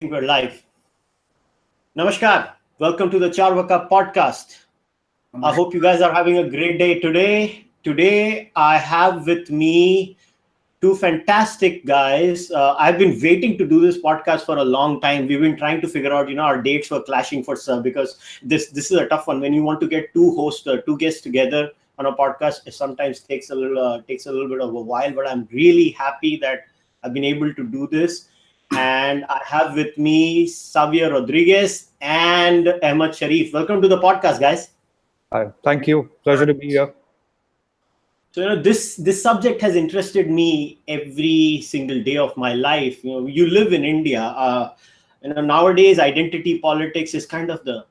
We're live. Namaskar. Welcome to the Cārvāka podcast. I hope you guys are having a great day today. Today, I have with me two fantastic guys. I've been waiting to do this podcast for a long time. We've been trying to figure out, our dates were clashing for some because this is a tough one. When you want to get two guests together on a podcast, it sometimes takes a little bit of a while. But I'm really happy that I've been able to do this. And I have with me Savio Rodrigues and Ahmed Shariff. Welcome to the podcast, guys. Hi, thank you. Pleasure to be here. So this subject has interested me every single day of my life. You live in India. Nowadays identity politics is kind of the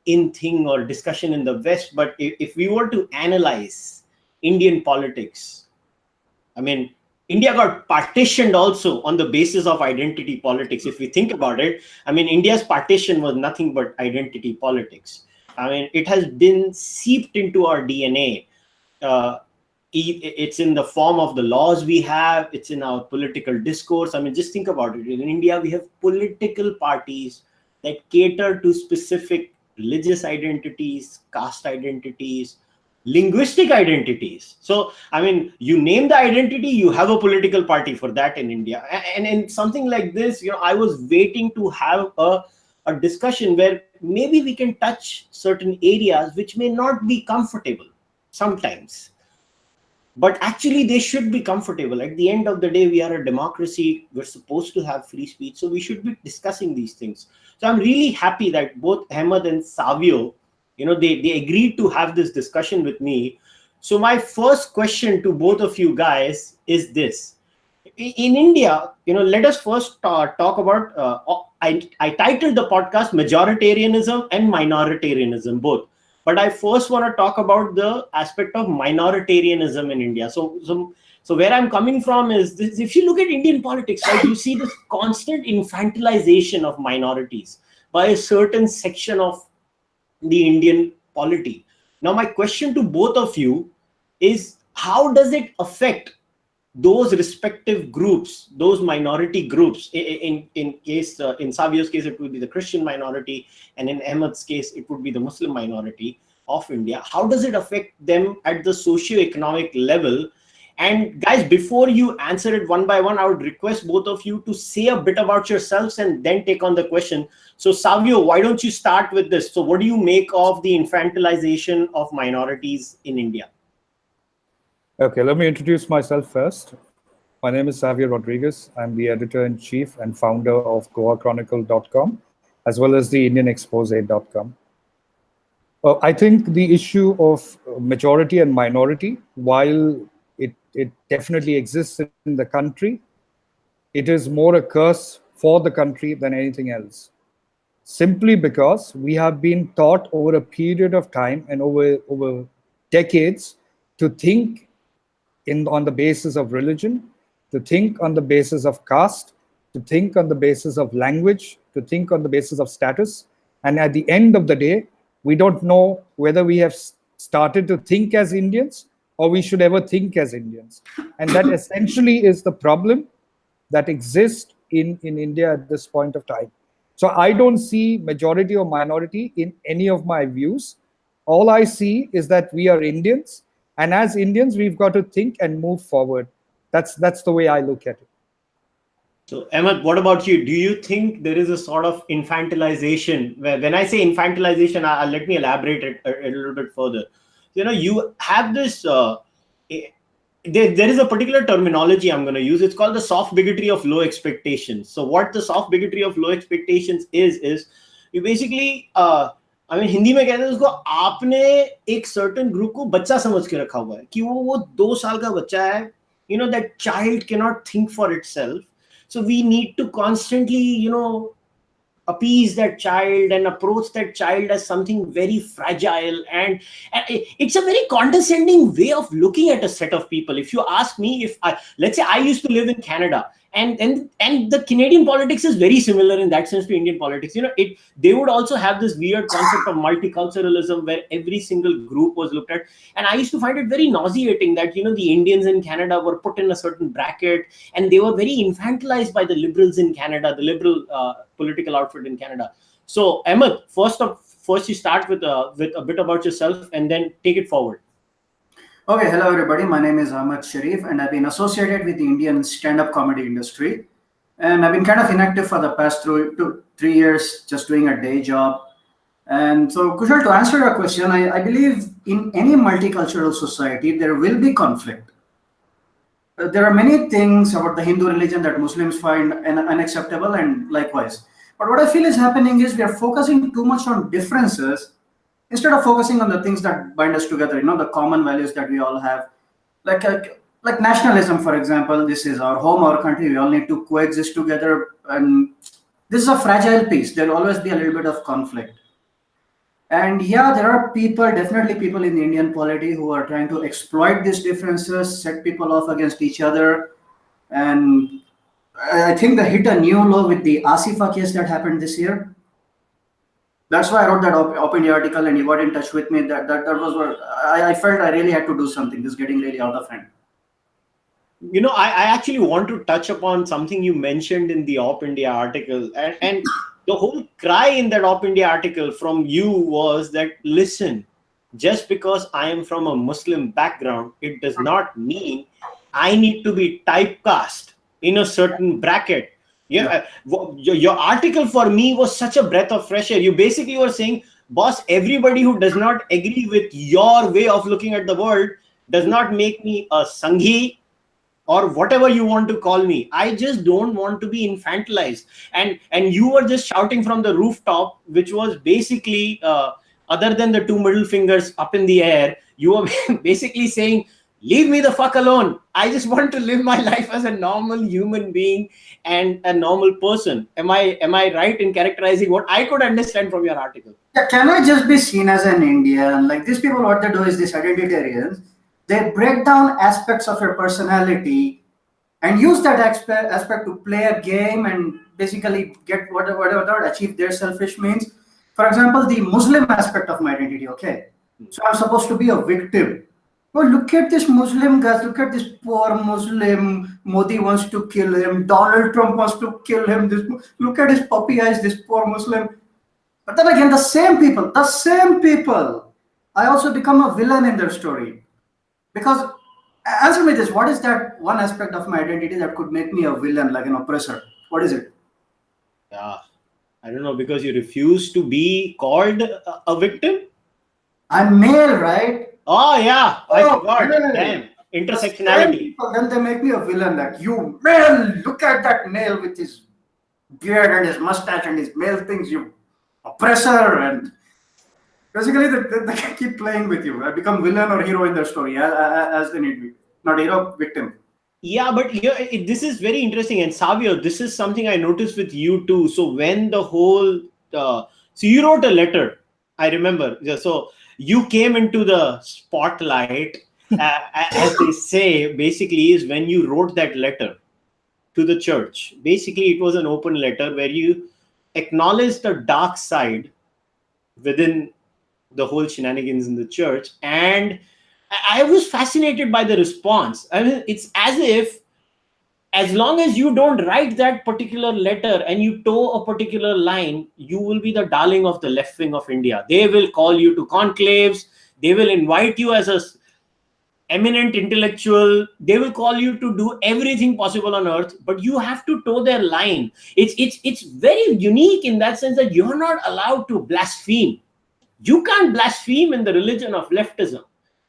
in thing or discussion in the West. But if we were to analyze Indian politics, India got partitioned also on the basis of identity politics. If we think about it, India's partition was nothing but identity politics. It has been seeped into our DNA. It's in the form of the laws we have. It's in our political discourse. Just think about it. In India, we have political parties that cater to specific religious identities, caste identities, linguistic identities. So, you name the identity, you have a political party for that in India. And in something like this, I was waiting to have a discussion where maybe we can touch certain areas which may not be comfortable sometimes. But actually, they should be comfortable. At the end of the day, we are a democracy. We're supposed to have free speech. So we should be discussing these things. So I'm really happy that both Ahmed and Savio, they agreed to have this discussion with me. So my first question to both of you guys is this. In India, let us first talk about, I titled the podcast Majoritarianism and Minoritarianism, both. But I first want to talk about the aspect of minoritarianism in India. So where I'm coming from is this: if you look at Indian politics, right, you see this constant infantilization of minorities by a certain section of the Indian polity. Now, my question to both of you is, how does it affect those respective groups, those minority groups? In Savio's case, it would be the Christian minority, and in Ahmed's case, it would be the Muslim minority of India. How does it affect them at the socio-economic level? And guys, before you answer it one by one, I would request both of you to say a bit about yourselves and then take on the question. So Savio, why don't you start with this? So what do you make of the infantilization of minorities in India? Okay, let me introduce myself first. My name is Savio Rodrigues. I'm the editor-in-chief and founder of goachronicle.com, as well as the indianexpose.com. I think the issue of majority and minority, while it definitely exists in the country, it is more a curse for the country than anything else. Simply because we have been taught over a period of time and over decades to think on the basis of religion, to think on the basis of caste, to think on the basis of language, to think on the basis of status. And at the end of the day, we don't know whether we have started to think as Indians or we should ever think as Indians. And that essentially is the problem that exists in India at this point of time. So I don't see majority or minority in any of my views. All I see is that we are Indians, and as Indians, we've got to think and move forward. That's the way I look at it. So Ahmed, what about you? Do you think there is a sort of infantilization? When I say infantilization, let me elaborate it a little bit further. You have this, there is a particular terminology I'm going to use. It's called the soft bigotry of low expectations. So what the soft bigotry of low expectations is you basically, Hindi में कहते हैं उसको, आपने एक certain group को बच्चा समझ के रखा हुआ है कि वो 2 साल का बच्चा है. That child cannot think for itself. So we need to constantly, appease that child and approach that child as something very fragile. And it's a very condescending way of looking at a set of people. If you ask me, let's say I used to live in Canada, And the Canadian politics is very similar in that sense to Indian politics. They would also have this weird concept of multiculturalism where every single group was looked at. And I used to find it very nauseating that the Indians in Canada were put in a certain bracket, and they were very infantilized by the liberals in Canada, the liberal political outfit in Canada. So Ahmed, first you start with a bit about yourself and then take it forward. Okay, hello everybody. My name is Ahmed Shariff, and I've been associated with the Indian stand-up comedy industry. And I've been kind of inactive for the past 3 years, just doing a day job. And so, Kushal, to answer your question, I believe in any multicultural society, there will be conflict. There are many things about the Hindu religion that Muslims find unacceptable, and likewise. But what I feel is happening is we are focusing too much on differences instead of focusing on the things that bind us together, the common values that we all have, like nationalism, for example. This is our home, our country. We all need to coexist together, and this is a fragile piece. There will always be a little bit of conflict. And yeah, there are definitely people in the Indian polity who are trying to exploit these differences, set people off against each other. And I think they hit a new low with the Asifa case that happened this year. That's why I wrote that open article, and you got in touch with me. That was what I felt I really had to do something. This is getting really out of hand. I actually want to touch upon something you mentioned in the Op India article. And the whole cry in that Op India article from you was that, listen, just because I am from a Muslim background, it does not mean I need to be typecast in a certain bracket. Yeah, your article for me was such a breath of fresh air. You basically were saying, boss, everybody who does not agree with your way of looking at the world does not make me a Sanghi or whatever you want to call me. I just don't want to be infantilized. And you were just shouting from the rooftop, which was basically, other than the two middle fingers up in the air, you were basically saying, leave me the fuck alone. I just want to live my life as a normal human being and a normal person. Am I right in characterizing what I could understand from your article? Yeah, can I just be seen as an Indian? Like, these people, what they do is, these identitarians, they break down aspects of your personality and use that aspect to play a game and basically get whatever achieve their selfish means. For example, the Muslim aspect of my identity. Okay, so I'm supposed to be a victim. Well, look at this Muslim guys. Look at this poor Muslim. Modi wants to kill him. Donald Trump wants to kill him. Look at his puppy eyes, this poor Muslim. But then again, the same people, I also become a villain in their story. Because, answer me this, what is that one aspect of my identity that could make me a villain, like an oppressor? What is it? Yeah, I don't know, because you refuse to be called a victim? I'm male, right? Oh yeah, I forgot. Damn, intersectionality. Then they make me a villain. Like, you male, look at that male with his beard and his mustache and his male things. You oppressor, and basically they keep playing with you. I become villain or hero in their story as they need me. Not hero, victim. Yeah, but this is very interesting. And Savio, this is something I noticed with you too. So when the whole, so you wrote a letter, I remember. So you came into the spotlight, as they say, basically, is when you wrote that letter to the church. Basically, it was an open letter where you acknowledged the dark side within the whole shenanigans in the church. And I was fascinated by the response. I mean, it's as if, as long as you don't write that particular letter and you toe a particular line, you will be the darling of the left wing of India. They will call you to conclaves. They will invite you as a eminent intellectual. They will call you to do everything possible on earth, but you have to toe their line. It's very unique in that sense that you're not allowed to blaspheme. You can't blaspheme in the religion of leftism.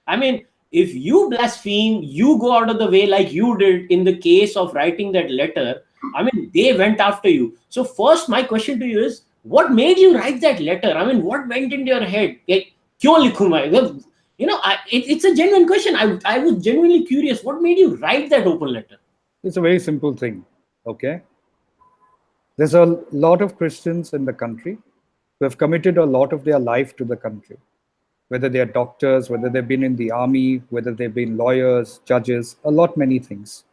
I mean, if you blaspheme, you go out of the way like you did in the case of writing that letter. I mean, they went after you. So first, my question to you is, what made you write that letter? I mean, what went into your head? Like, kyun likhu main? It's a genuine question. I was genuinely curious. What made you write that open letter? It's a very simple thing, okay? There's a lot of Christians in the country who have committed a lot of their life to the country. Whether they're doctors, whether they've been in the army, whether they've been lawyers, judges, many things.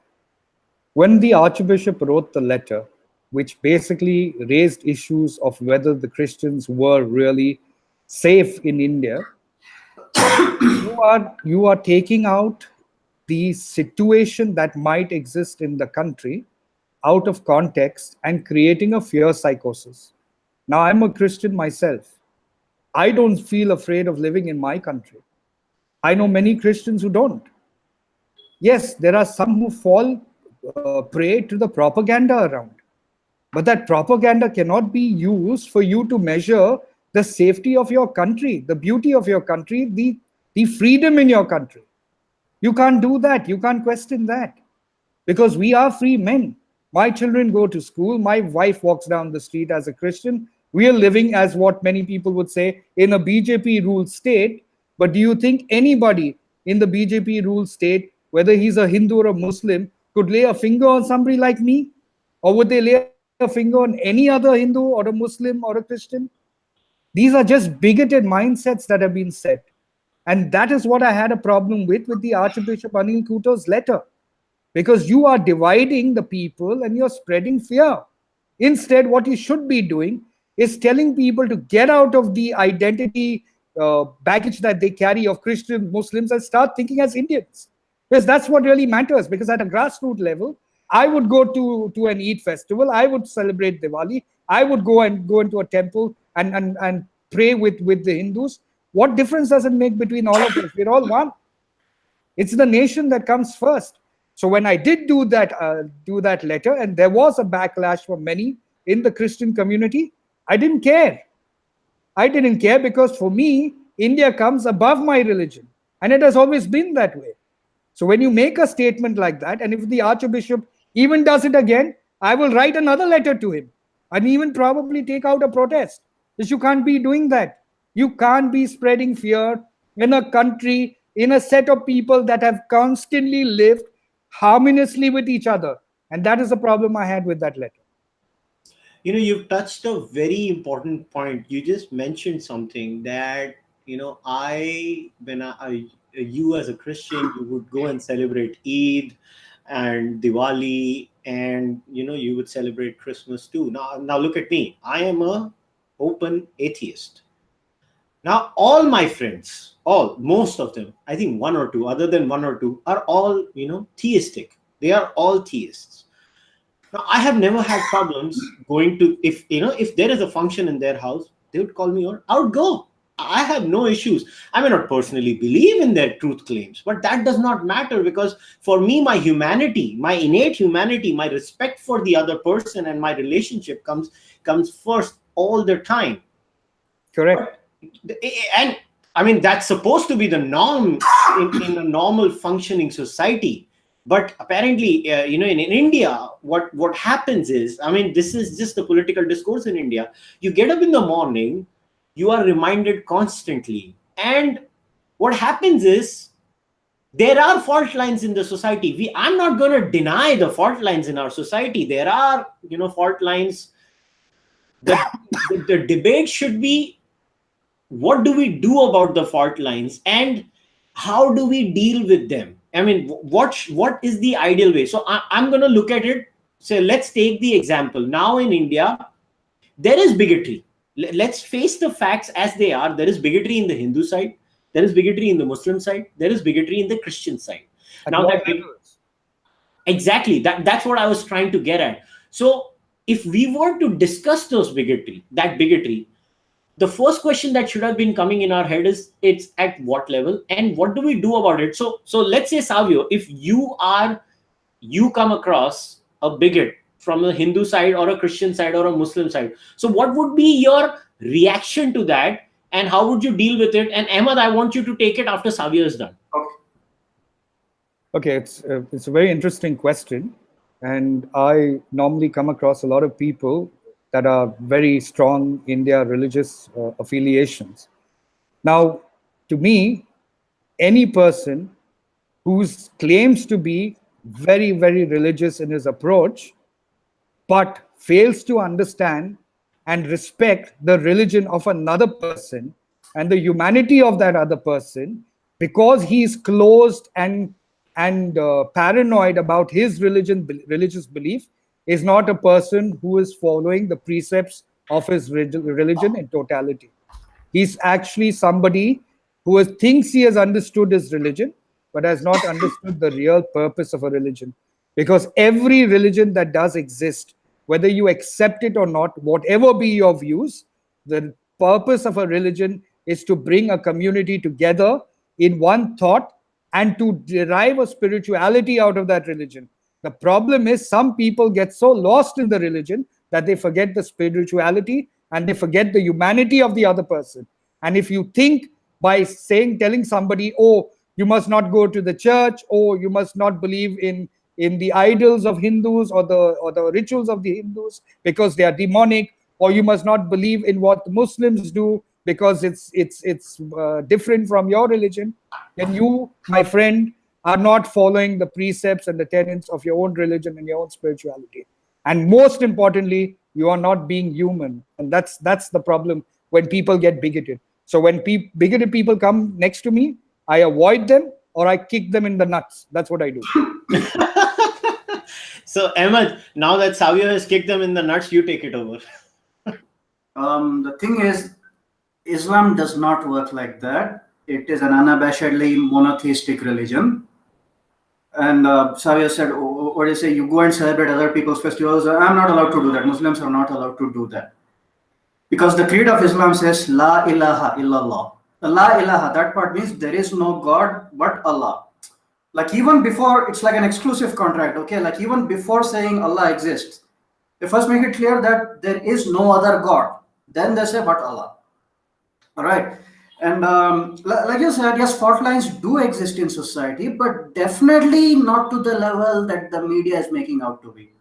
When the Archbishop wrote the letter, which basically raised issues of whether the Christians were really safe in India, you are taking out the situation that might exist in the country out of context and creating a fear psychosis. Now, I'm a Christian myself. I don't feel afraid of living in my country. I know many Christians who don't. Yes, there are some who fall prey to the propaganda around. But that propaganda cannot be used for you to measure the safety of your country, the beauty of your country, the freedom in your country. You can't do that. You can't question that. Because we are free men. My children go to school. My wife walks down the street as a Christian. We are living, as what many people would say, in a BJP ruled state. But do you think anybody in the BJP ruled state, whether he's a Hindu or a Muslim, could lay a finger on somebody like me? Or would they lay a finger on any other Hindu or a Muslim or a Christian? These are just bigoted mindsets that have been set. And that is what I had a problem with the Archbishop Anil Kuto's letter. Because you are dividing the people and you're spreading fear. Instead, what you should be doing is telling people to get out of the identity baggage that they carry of Christians, Muslims, and start thinking as Indians. Because that's what really matters. Because at a grassroots level, I would go to an Eid festival. I would celebrate Diwali. I would go into a temple and pray with the Hindus. What difference does it make between all of us? We're all one. It's the nation that comes first. So when I did do that letter, and there was a backlash from many in the Christian community, I didn't care. I didn't care because for me, India comes above my religion. And it has always been that way. So when you make a statement like that, and if the Archbishop even does it again, I will write another letter to him and even probably take out a protest. Because you can't be doing that. You can't be spreading fear in a country, in a set of people that have constantly lived harmoniously with each other. And that is the problem I had with that letter. You know, you've touched a very important point. You just mentioned something that, you know, you as a Christian, you would go and celebrate Eid and Diwali, and, you know, you would celebrate Christmas too. Now look at me. I am a open atheist. Now, all my friends, most of them, I think one or two, other than one or two, are all, you know, theistic. They are all theists. Now, I have never had problems going to, if there is a function in their house, they would call me over. I would go. I have no issues. I may not personally believe in their truth claims, but that does not matter, because for me, my humanity, my innate humanity, my respect for the other person and my relationship comes first all the time. Correct. And I mean, that's supposed to be the norm in a normal functioning society. But apparently, you know, in India, what happens is, I mean, this is just the political discourse in India. You get up in the morning, you are reminded constantly. And what happens is, there are fault lines in the society. I'm not going to deny the fault lines in our society. There are, you know, fault lines. The debate should be, what do we do about the fault lines and how do we deal with them? I mean, what is the ideal way? So I'm going to look at it. So let's take the example. Now in India, there is bigotry. Let's face the facts as they are. There is bigotry in the Hindu side. There is bigotry in the Muslim side. There is bigotry in the Christian side. Exactly. That's what I was trying to get at. So if we were to discuss that bigotry, the first question that should have been coming in our head is, it's at what level and what do we do about it? So let's say, Savio, if you come across a bigot from a Hindu side or a Christian side or a Muslim side, so what would be your reaction to that and how would you deal with it? And Ahmed, I want you to take it after Savio is done. Okay, it's a very interesting question, and I normally come across a lot of people that are very strong in their religious affiliations. Now, to me, any person who claims to be very, very religious in his approach, but fails to understand and respect the religion of another person and the humanity of that other person, because he is closed and and paranoid about his religious belief is not a person who is following the precepts of his religion in totality. He's actually somebody who thinks he has understood his religion, but has not understood the real purpose of a religion. Because every religion that does exist, whether you accept it or not, whatever be your views, the purpose of a religion is to bring a community together in one thought and to derive a spirituality out of that religion. The problem is some people get so lost in the religion that they forget the spirituality and they forget the humanity of the other person. And if you think by telling somebody, oh, you must not go to the church, or you must not believe in the idols of Hindus or the rituals of the Hindus because they are demonic, or you must not believe in what the Muslims do because it's different from your religion, then you, my friend, are not following the precepts and the tenets of your own religion and your own spirituality. And most importantly, you are not being human. And that's the problem when people get bigoted. So when bigoted people come next to me, I avoid them or I kick them in the nuts. That's what I do. So Ahmed, now that Savio has kicked them in the nuts, you take it over. The thing is, Islam does not work like that. It is an unabashedly monotheistic religion. And Savio said, what do you say? You go and celebrate other people's festivals. I'm not allowed to do that. Muslims are not allowed to do that. Because the creed of Islam says, La ilaha illallah. The La ilaha, that part means there is no God but Allah. Like even before, it's like an exclusive contract, okay? Like even before saying Allah exists, they first make it clear that there is no other God. Then they say, but Allah. All right. And like you said, yes, fault lines do exist in society, but definitely not to the level that the media is making out to be.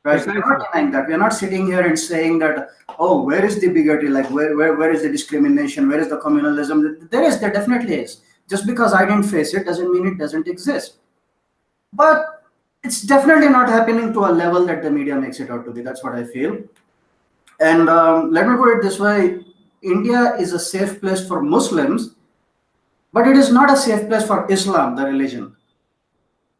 Right? We're not denying that. We're not sitting here and saying that, oh, where is the bigotry? Like, where is the discrimination? Where is the communalism? There definitely is. Just because I didn't face it doesn't mean it doesn't exist. But it's definitely not happening to a level that the media makes it out to be. That's what I feel. And let me put it this way. India is a safe place for Muslims, but it is not a safe place for Islam, the religion.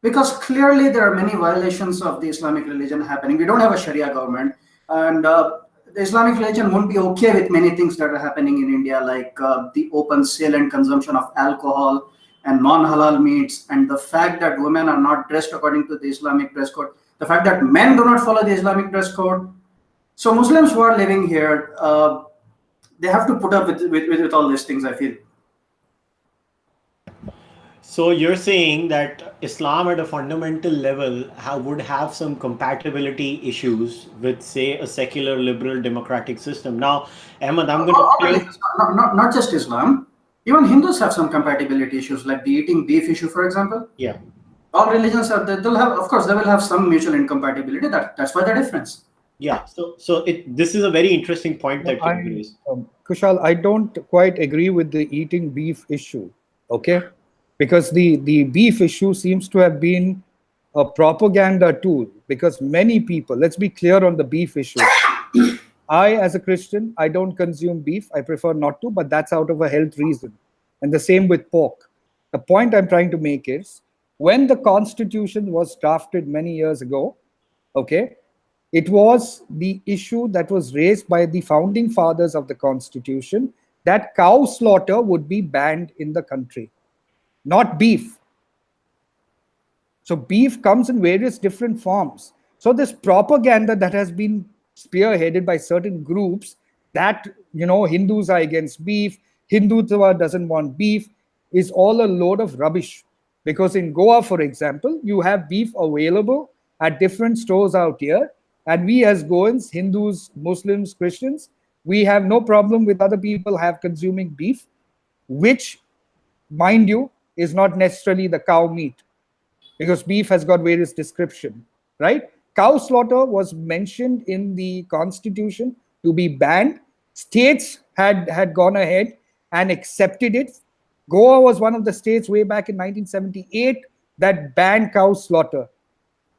Because clearly there are many violations of the Islamic religion happening. We don't have a Sharia government, and the Islamic religion won't be okay with many things that are happening in India, like the open sale and consumption of alcohol and non-halal meats, and the fact that women are not dressed according to the Islamic dress code, the fact that men do not follow the Islamic dress code. So Muslims who are living here, they have to put up with all these things, I feel. So you're saying that Islam at a fundamental level would have some compatibility issues with, say, a secular, liberal, democratic system. Now, Ahmed, I'm going to... Not just Islam. Even Hindus have some compatibility issues, like the eating beef issue, for example. Yeah. All religions have, they'll have, of course, they will have some mutual incompatibility. That's why the difference. Yeah. So this is a very interesting point that you raised. Kushal, I don't quite agree with the eating beef issue. Okay. Because the beef issue seems to have been a propaganda tool, because many people, let's be clear on the beef issue. I, as a Christian, I don't consume beef. I prefer not to, but that's out of a health reason. And the same with pork. The point I'm trying to make is, when the Constitution was drafted many years ago, okay, it was the issue that was raised by the founding fathers of the Constitution that cow slaughter would be banned in the country. Not beef. So beef comes in various different forms. So this propaganda that has been spearheaded by certain groups that, Hindus are against beef, Hindutva doesn't want beef, is all a load of rubbish. Because in Goa, for example, you have beef available at different stores out here. And we as Goans, Hindus, Muslims, Christians, we have no problem with other people consuming beef, which, mind you, is not necessarily the cow meat, because beef has got various description, right? Cow slaughter was mentioned in the Constitution to be banned. States had gone ahead and accepted it. Goa was one of the states way back in 1978 that banned cow slaughter.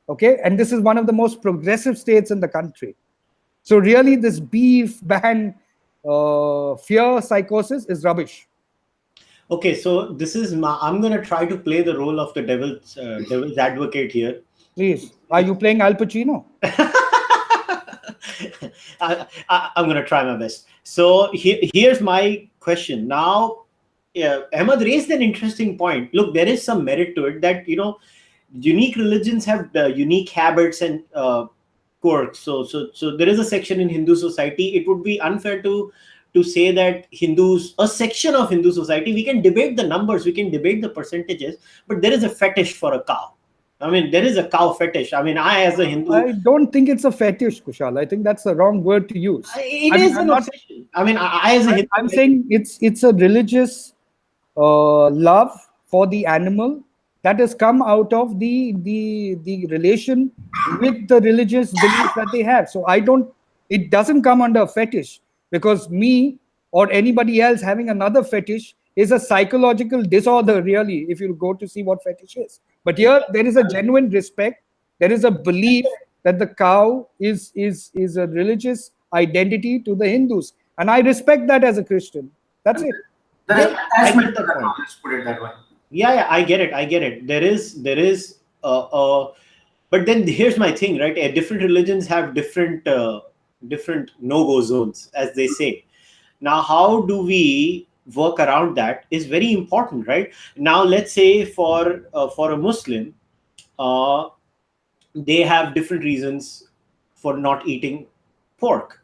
Okay, and this is one of the most progressive states in the country. So really, this beef ban fear psychosis is rubbish. Okay, so this is I'm gonna try to play the role of the devil's advocate here. Please. Are you playing Al Pacino? I'm gonna try my best. So here's my question. Now, Ahmed raised an interesting point. Look, there is some merit to it that unique religions have unique habits and quirks. So there is a section in Hindu society. It would be unfair to say that a section of Hindu society, we can debate the numbers, we can debate the percentages, but there is a fetish for a cow. I mean, there is a cow fetish. I mean, I as a Hindu, I don't think it's a fetish, Kushal. I think that's the wrong word to use. It is an obsession. I mean, I as a Hindu, I'm saying it's a religious love for the animal that has come out of the relation with the religious beliefs that they have. So it doesn't come under a fetish, because me or anybody else having another fetish is a psychological disorder, really, if you go to see what fetish is. But here there is a genuine respect. There is a belief that the cow is a religious identity to the Hindus, and I respect that as a Christian. That's it. I get the point. Let's put it that way. Yeah, I get it. There is but then here's my thing, right? Different religions have different no-go zones, as they say. Now, how do we work around that is very important, right? Now, let's say for a Muslim, they have different reasons for not eating pork.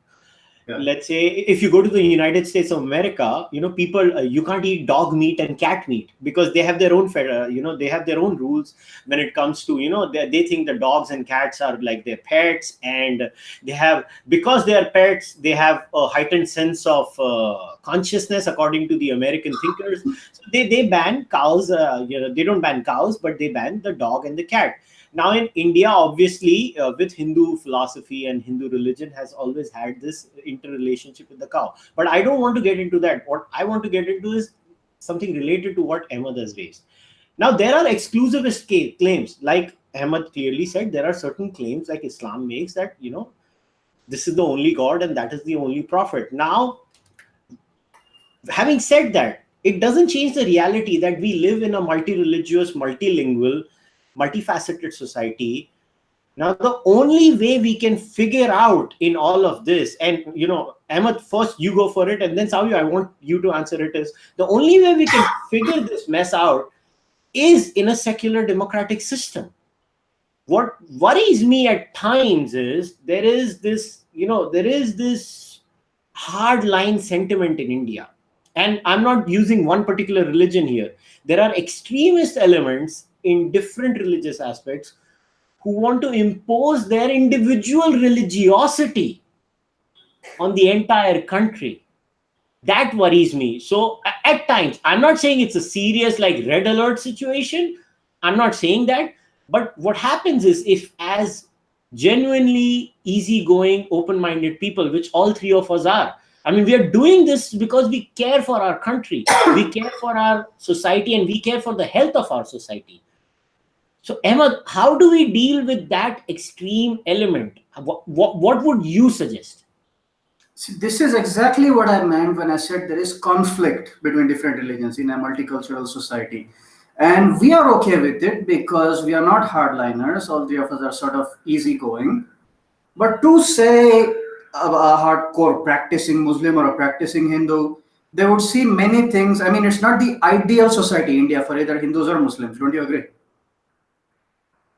Yeah. Let's say if you go to the United States of America, people, you can't eat dog meat and cat meat because they have their own, they have their own rules when it comes to, they think the dogs and cats are like their pets, and because they are pets, they have a heightened sense of consciousness according to the American thinkers. So they ban cows, they don't ban cows, but they ban the dog and the cat. Now in India, obviously, with Hindu philosophy and Hindu religion has always had this interrelationship with the cow. But I don't want to get into that. What I want to get into is something related to what Ahmed has raised. Now, there are exclusivist claims. Like Ahmed clearly said, there are certain claims like Islam makes that, this is the only God and that is the only prophet. Now, having said that, it doesn't change the reality that we live in a multi-religious, multilingual, multifaceted society. Now, the only way we can figure out in all of this, and Ahmed, first you go for it, and then Savio, I want you to answer it, is the only way we can figure this mess out is in a secular democratic system. What worries me at times is there is this hardline sentiment in India. And I'm not using one particular religion here. There are extremist elements in different religious aspects who want to impose their individual religiosity on the entire country. That worries me. So at times, I'm not saying it's a serious like red alert situation. I'm not saying that. But what happens is, if as genuinely easygoing, open-minded people, which all three of us are, I mean, we are doing this because we care for our country, we care for our society, and we care for the health of our society. So, Ahmed, how do we deal with that extreme element? What would you suggest? See, this is exactly what I meant when I said there is conflict between different religions in a multicultural society. And we are okay with it because we are not hardliners. All three of us are sort of easygoing. But to say a hardcore practicing Muslim or a practicing Hindu, they would see many things. I mean, it's not the ideal society, India, for either Hindus or Muslims. Don't you agree?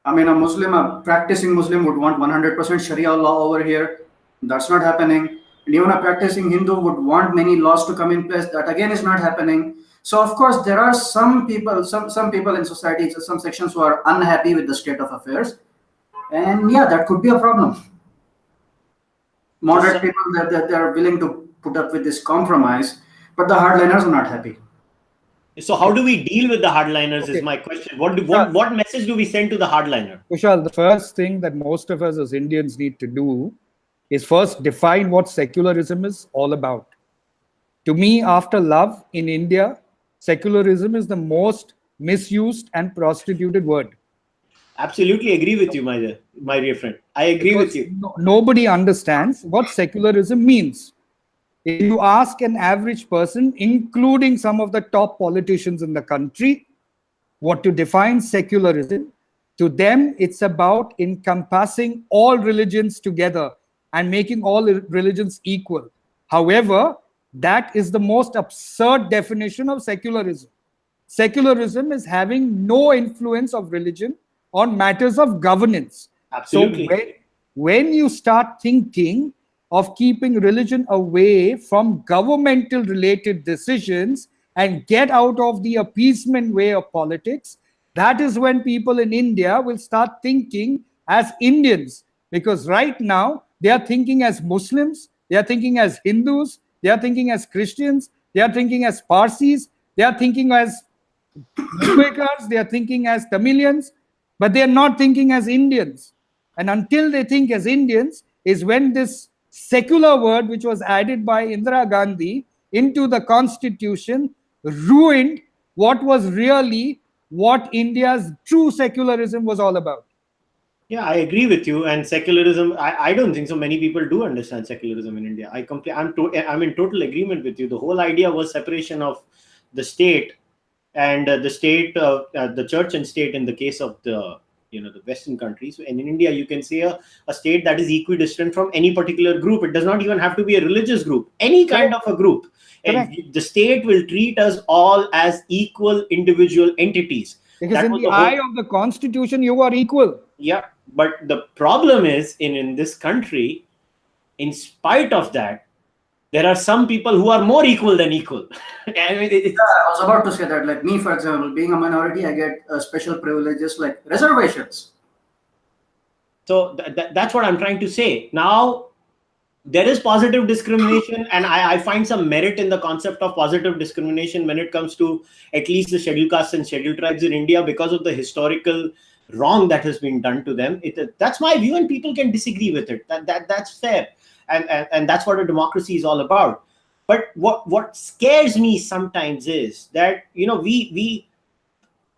I mean, a practicing Muslim would want 100% Sharia law over here. That's not happening. And even a practicing Hindu would want many laws to come in place. That again is not happening. So, of course, there are some people, some people in society, some sections who are unhappy with the state of affairs. And yeah, that could be a problem. Moderate people, they are willing to put up with this compromise, but the hardliners are not happy. So how do we deal with the hardliners is my question. What message do we send to the hardliner? Kushal, the first thing that most of us as Indians need to do is first define what secularism is all about. To me, after love in India, secularism is the most misused and prostituted word. Absolutely agree with you, my dear friend. I agree with you. Nobody understands what secularism means. If you ask an average person, including some of the top politicians in the country, what to define secularism, to them it's about encompassing all religions together and making all religions equal. However, that is the most absurd definition of secularism. Secularism is having no influence of religion on matters of governance. Absolutely. So when you start thinking of keeping religion away from governmental related decisions and get out of the appeasement way of politics, that is when people in India will start thinking as Indians. Because right now, they are thinking as Muslims, they are thinking as Hindus, they are thinking as Christians, they are thinking as Parsis, they are thinking as Mumbaikars, they are thinking as Tamilians, but they are not thinking as Indians. And until they think as Indians is when this secular word, which was added by Indira Gandhi into the constitution, ruined what was really what India's true secularism was all about. Yeah, I agree with you. And secularism, I don't think so many people do understand secularism in India. I'm in total agreement with you. The whole idea was separation of the state and the state, the church and state in the case of the Western countries. And in India, you can say a state that is equidistant from any particular group. It does not even have to be a religious group, any kind of a group. And the state will treat us all as equal individual entities. Because in the eye of the constitution, you are equal. Yeah, but the problem is in this country, in spite of that, there are some people who are more equal than equal. I was about to say that, like me, for example, being a minority, I get special privileges like reservations. So that's what I'm trying to say. Now, there is positive discrimination, and I find some merit in the concept of positive discrimination when it comes to at least the scheduled castes and scheduled tribes in India because of the historical wrong that has been done to them. That's my view, and people can disagree with it. That's fair, and that's what a democracy is all about. But what scares me sometimes is that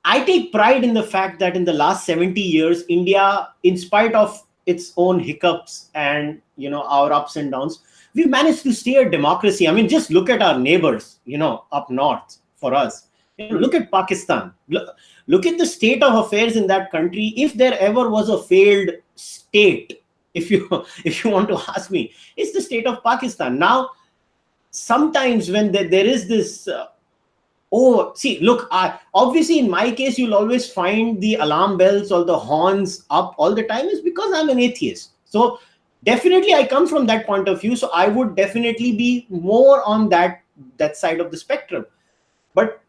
I take pride in the fact that in the last 70 years, India, in spite of its own hiccups and our ups and downs, we've managed to stay a democracy. I mean, just look at our neighbors, up north for us. Look at Pakistan. Look at the state of affairs in that country. If there ever was a failed state, if you want to ask me, it's the state of Pakistan. Now, sometimes when there is this obviously in my case, you'll always find the alarm bells or the horns up all the time is because I'm an atheist. So definitely I come from that point of view. So I would definitely be more on that side of the spectrum. But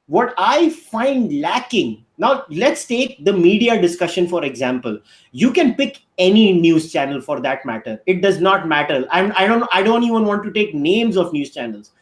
what I find lacking, now let's take the media discussion, for example. You can pick any news channel for that matter. It does not matter. I don't even want to take names of news channels.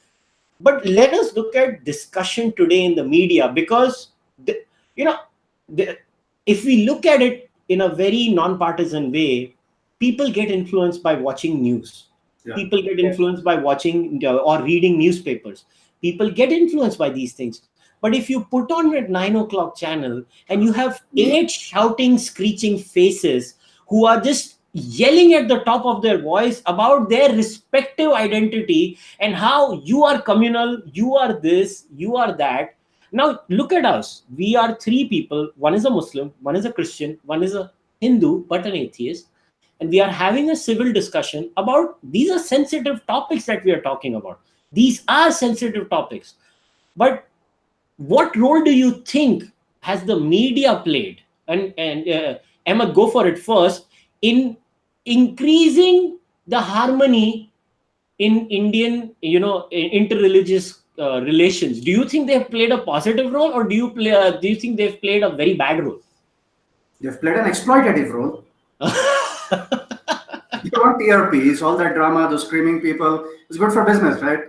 But let us look at discussion today in the media, because if we look at it in a very non-partisan way, people get influenced by watching news. Yeah. People get influenced by watching or reading newspapers. People get influenced by these things. But if you put on a 9 o'clock channel and you have 8 shouting, screeching faces who are just yelling at the top of their voice about their respective identity and how you are communal, you are this, you are that. Now look at us. We are 3 people. One is a Muslim, one is a Christian, one is a Hindu, but an atheist. And we are having a civil discussion about, these are sensitive topics that we are talking about. These are sensitive topics. But what role do you think has the media played? And Ahmed, go for it first, in increasing the harmony in Indian, interreligious relations. Do you think they've played a positive role, or do you think they've played a very bad role? They've played an exploitative role. You want TRPs, all that drama, those screaming people. It's good for business, right?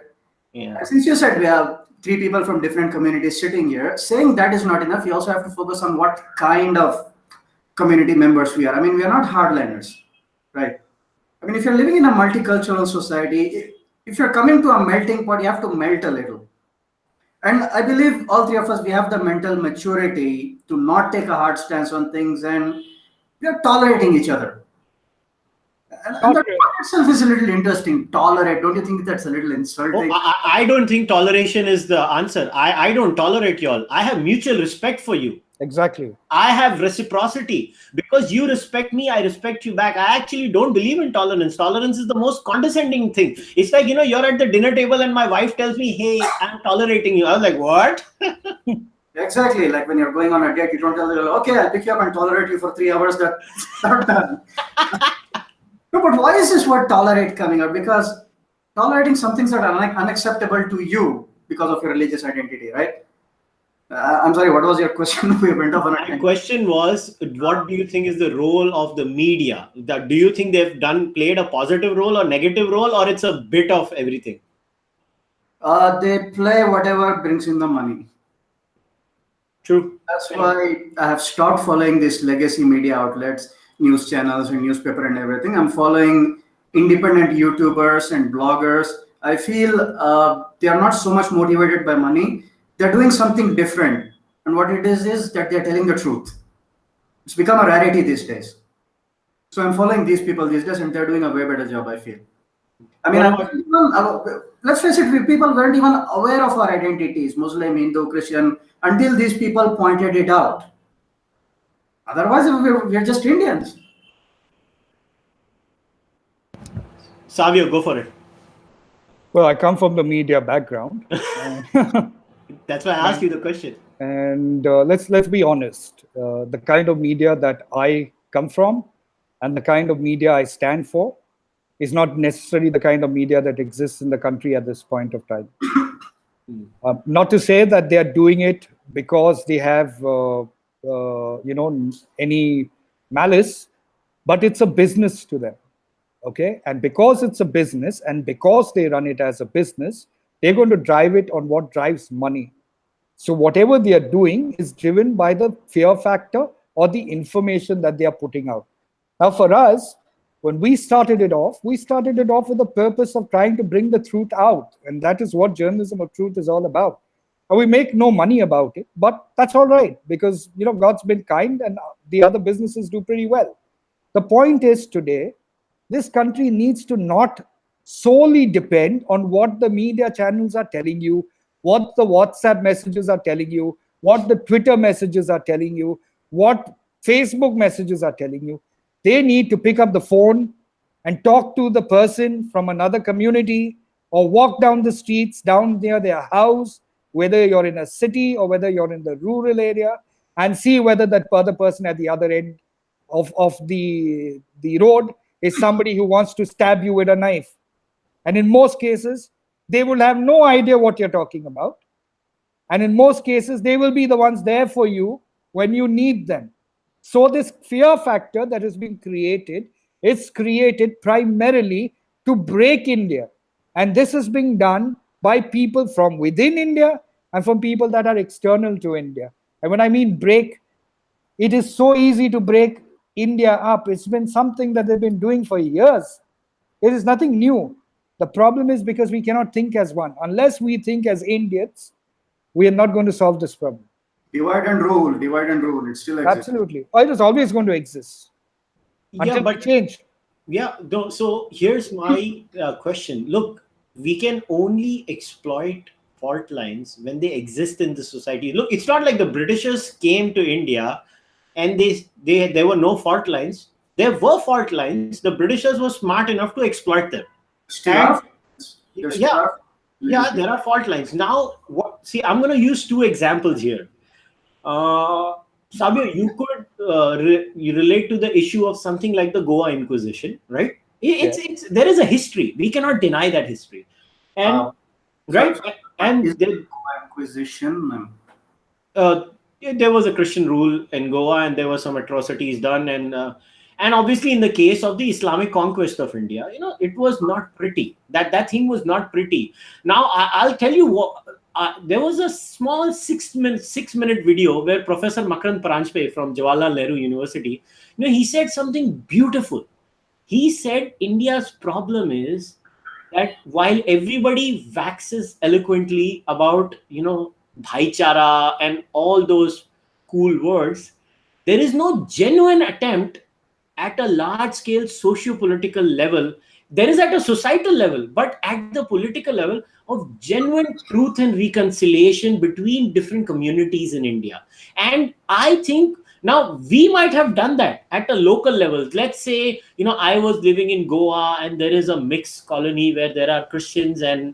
Yeah. And since you said we have 3 people from different communities sitting here, saying that is not enough. You also have to focus on what kind of community members we are. I mean, we are not hardliners, right? I mean, if you're living in a multicultural society, if you're coming to a melting pot, you have to melt a little. And I believe all 3 of us, we have the mental maturity to not take a hard stance on things, and we are tolerating each other. And the word itself is a little interesting. Tolerate. Don't you think that's a little insulting? I don't think toleration is the answer. I don't tolerate y'all. I have mutual respect for you. Exactly. I have reciprocity. Because you respect me, I respect you back. I actually don't believe in tolerance. Tolerance is the most condescending thing. It's like, you're at the dinner table and my wife tells me, hey, I'm tolerating you. I was like, what? Exactly. Like when you're going on a date, you don't tell them, okay, I'll pick you up and tolerate you for 3 hours. That's not done. No, but why is this word tolerate coming up? Because tolerating some things that are unacceptable to you because of your religious identity, right? I'm sorry, what was your question? We went off on a My question was, what do you think is the role of the media? Do you think they've played a positive role or negative role, or it's a bit of everything? They play whatever brings in the money. True. That's why I have stopped following these legacy media outlets, news channels and newspaper and everything. I'm following independent YouTubers and bloggers. I feel they are not so much motivated by money. They're doing something different. And what it is that they're telling the truth. It's become a rarity these days. So I'm following these people these days and they're doing a way better job, I feel. I mean, let's face it, people weren't even aware of our identities, Muslim, Hindu, Christian, until these people pointed it out. Otherwise, we're just Indians. Savio, go for it. Well, I come from the media background. That's why I asked you the question. And let's be honest. The kind of media that I come from and the kind of media I stand for is not necessarily the kind of media that exists in the country at this point of time. Not to say that they are doing it because they have, any malice, but it's a business to them. Okay, and because it's a business and because they run it as a business, they're going to drive it on what drives money. So whatever they are doing is driven by the fear factor or the information that they are putting out. Now, for us, when we started it off with the purpose of trying to bring the truth out. And that is what journalism of truth is all about. And we make no money about it, but that's all right because, God's been kind and the other businesses do pretty well. The point is today, this country needs to not solely depend on what the media channels are telling you, what the WhatsApp messages are telling you, what the Twitter messages are telling you, what Facebook messages are telling you. They need to pick up the phone and talk to the person from another community or walk down the streets down near their house, whether you're in a city or whether you're in the rural area, and see whether that other person at the other end of the road is somebody who wants to stab you with a knife. And in most cases, they will have no idea what you're talking about. And in most cases, they will be the ones there for you when you need them. So this fear factor that has been created is created primarily to break India. And this is being done by people from within India and from people that are external to India. And when I mean break, it is so easy to break India up. It's been something that they've been doing for years. It is nothing new. The problem is because we cannot think as one. Unless we think as Indians, we are not going to solve this problem. Divide and rule. It still exists. Absolutely. It is always going to exist. Until it change. Yeah. So here's my question. Look, we can only exploit fault lines when they exist in the society. Look, it's not like the Britishers came to India and there were no fault lines. There were fault lines. The Britishers were smart enough to exploit them. There are fault lines. Now, I'm going to use two examples here. Savio, you could you relate to the issue of something like the Goa Inquisition, right? There is a history. We cannot deny that history. And the Inquisition. There was a Christian rule in Goa, and there were some atrocities done, and obviously in the case of the Islamic conquest of India, it was not pretty. That thing was not pretty. Now I'll tell you what. There was a small 6-minute video where Professor Makarand Paranjpe from Jawaharlal Nehru University, he said something beautiful. He said India's problem is that while everybody waxes eloquently about, bhaichara and all those cool words, there is no genuine attempt at a large scale socio-political level. There is at a societal level, but at the political level, of genuine truth and reconciliation between different communities in India. And I think now we might have done that at a local level. Let's say, I was living in Goa and there is a mixed colony where there are Christians and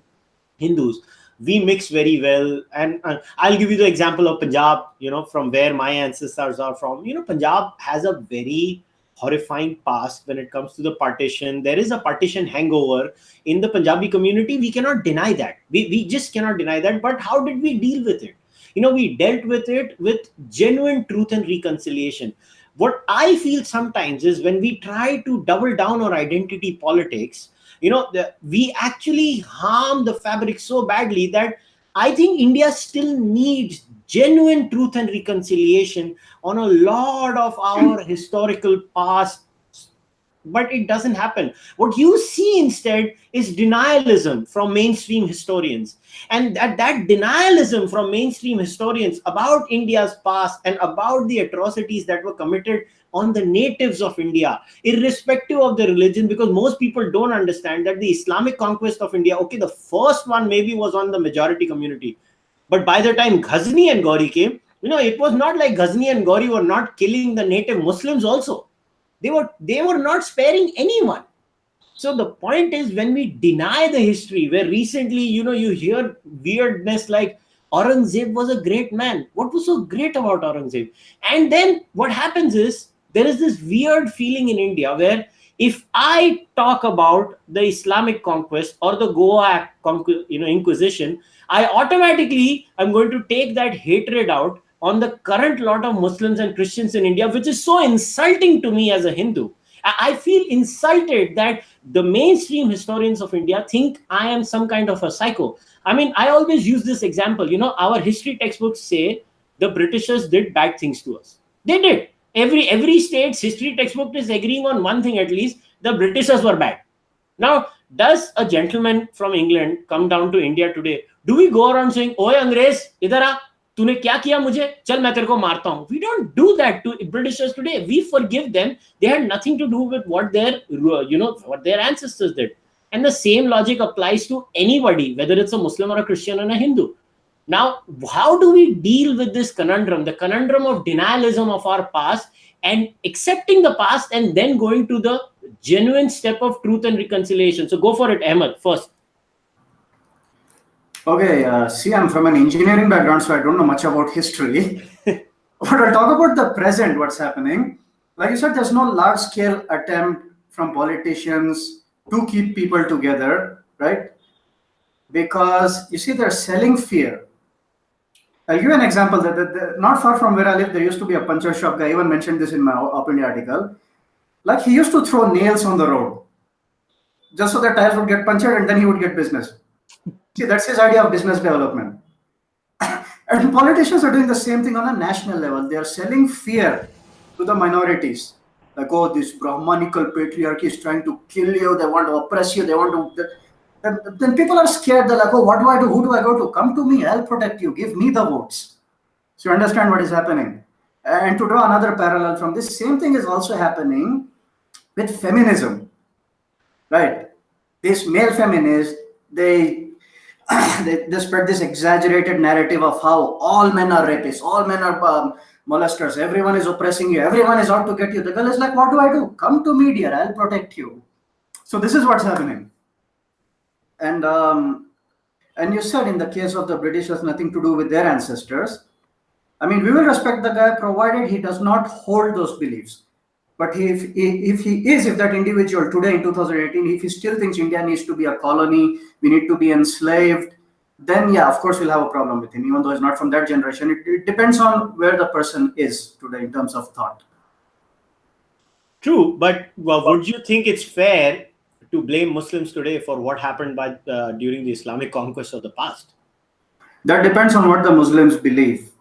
Hindus. We mix very well. And I'll give you the example of Punjab, from where my ancestors are from. Punjab has a very horrifying past when it comes to the partition. There is a partition hangover in the Punjabi community. We cannot deny that. We just cannot deny that. But how did we deal with it? We dealt with it with genuine truth and reconciliation. What I feel sometimes is when we try to double down on identity politics, we actually harm the fabric so badly that I think India still needs genuine truth and reconciliation on a lot of our historical past, but it doesn't happen. What you see instead is denialism from mainstream historians. And that denialism from mainstream historians about India's past and about the atrocities that were committed on the natives of India, irrespective of the religion, because most people don't understand that the Islamic conquest of India, okay, the first one maybe was on the majority community. But by the time Ghazni and Gauri came, it was not like Ghazni and Gauri were not killing the native Muslims also. They were not sparing anyone. So the point is, when we deny the history, where recently, you hear weirdness like Aurangzeb was a great man. What was so great about Aurangzeb? And then what happens is, there is this weird feeling in India where if I talk about the Islamic conquest or the Goa Inquisition, I automatically am going to take that hatred out on the current lot of Muslims and Christians in India, which is so insulting to me as a Hindu. I feel insulted that the mainstream historians of India think I am some kind of a psycho. I mean, I always use this example. Our history textbooks say the Britishers did bad things to us. They did. Every state's history textbook is agreeing on one thing at least: the Britishers were bad. Now, does a gentleman from England come down to India today? Do we go around saying, "Oye, Angrez, idhar aa, तूने क्या किया मुझे, चल मैं तेरे को मारता हूं"? We don't do that to Britishers today. We forgive them. They had nothing to do with what their ancestors did. And the same logic applies to anybody, whether it's a Muslim or a Christian or a Hindu. Now, how do we deal with this conundrum, the conundrum of denialism of our past and accepting the past and then going to the genuine step of truth and reconciliation? So go for it, Ahmed, first. Okay, see, I'm from an engineering background, so I don't know much about history. But I'll talk about the present, what's happening. Like you said, there's no large-scale attempt from politicians to keep people together, right? Because, you see, they're selling fear. I'll give you an example. Not far from where I live, there used to be a puncher shop guy. I even mentioned this in my opinion article. Like, he used to throw nails on the road just so that tires would get punctured and then he would get business. See, that's his idea of business development. And politicians are doing the same thing on a national level. They are selling fear to the minorities. Like, oh, this Brahmanical patriarchy is trying to kill you. They want to oppress you. They want to... Then people are scared. They're like, oh, what do I do? Who do I go to? Come to me. I'll protect you. Give me the votes. So you understand what is happening. And to draw another parallel from this, same thing is also happening with feminism. Right? These male feminists, they spread this exaggerated narrative of how all men are rapists, all men are molesters, everyone is oppressing you, everyone is out to get you. The girl is like, what do I do? Come to me, dear, I'll protect you. So this is what's happening. And you said in the case of the British has nothing to do with their ancestors. I mean, we will respect the guy provided he does not hold those beliefs. But if that individual today in 2018, if he still thinks India needs to be a colony, we need to be enslaved, then yeah, of course we'll have a problem with him, even though he's not from that generation. It depends on where the person is today in terms of thought. True, but would you think it's fair to blame Muslims today for what happened during the Islamic conquest of the past? That depends on what the Muslims believe.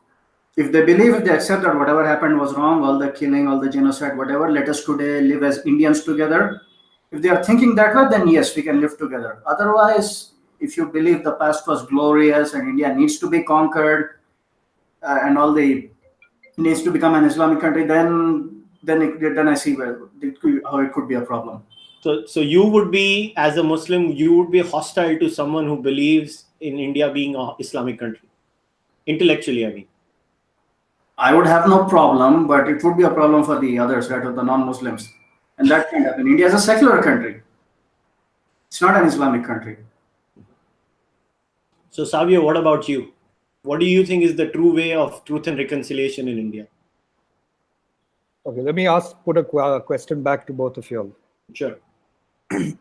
If they accept that whatever happened was wrong, all the killing, all the genocide, whatever, let us today live as Indians together. If they are thinking that way, then yes, we can live together. Otherwise, if you believe the past was glorious and India needs to be conquered and needs to become an Islamic country, then then I see how it could be a problem. So you would be, as a Muslim, you would be hostile to someone who believes in India being an Islamic country, intellectually, I mean. I would have no problem, but it would be a problem for the others, right, or the non-Muslims. And that can't happen. India is a secular country. It's not an Islamic country. So Savio, what about you? What do you think is the true way of truth and reconciliation in India? Okay, let me put a question back to both of you all. Sure.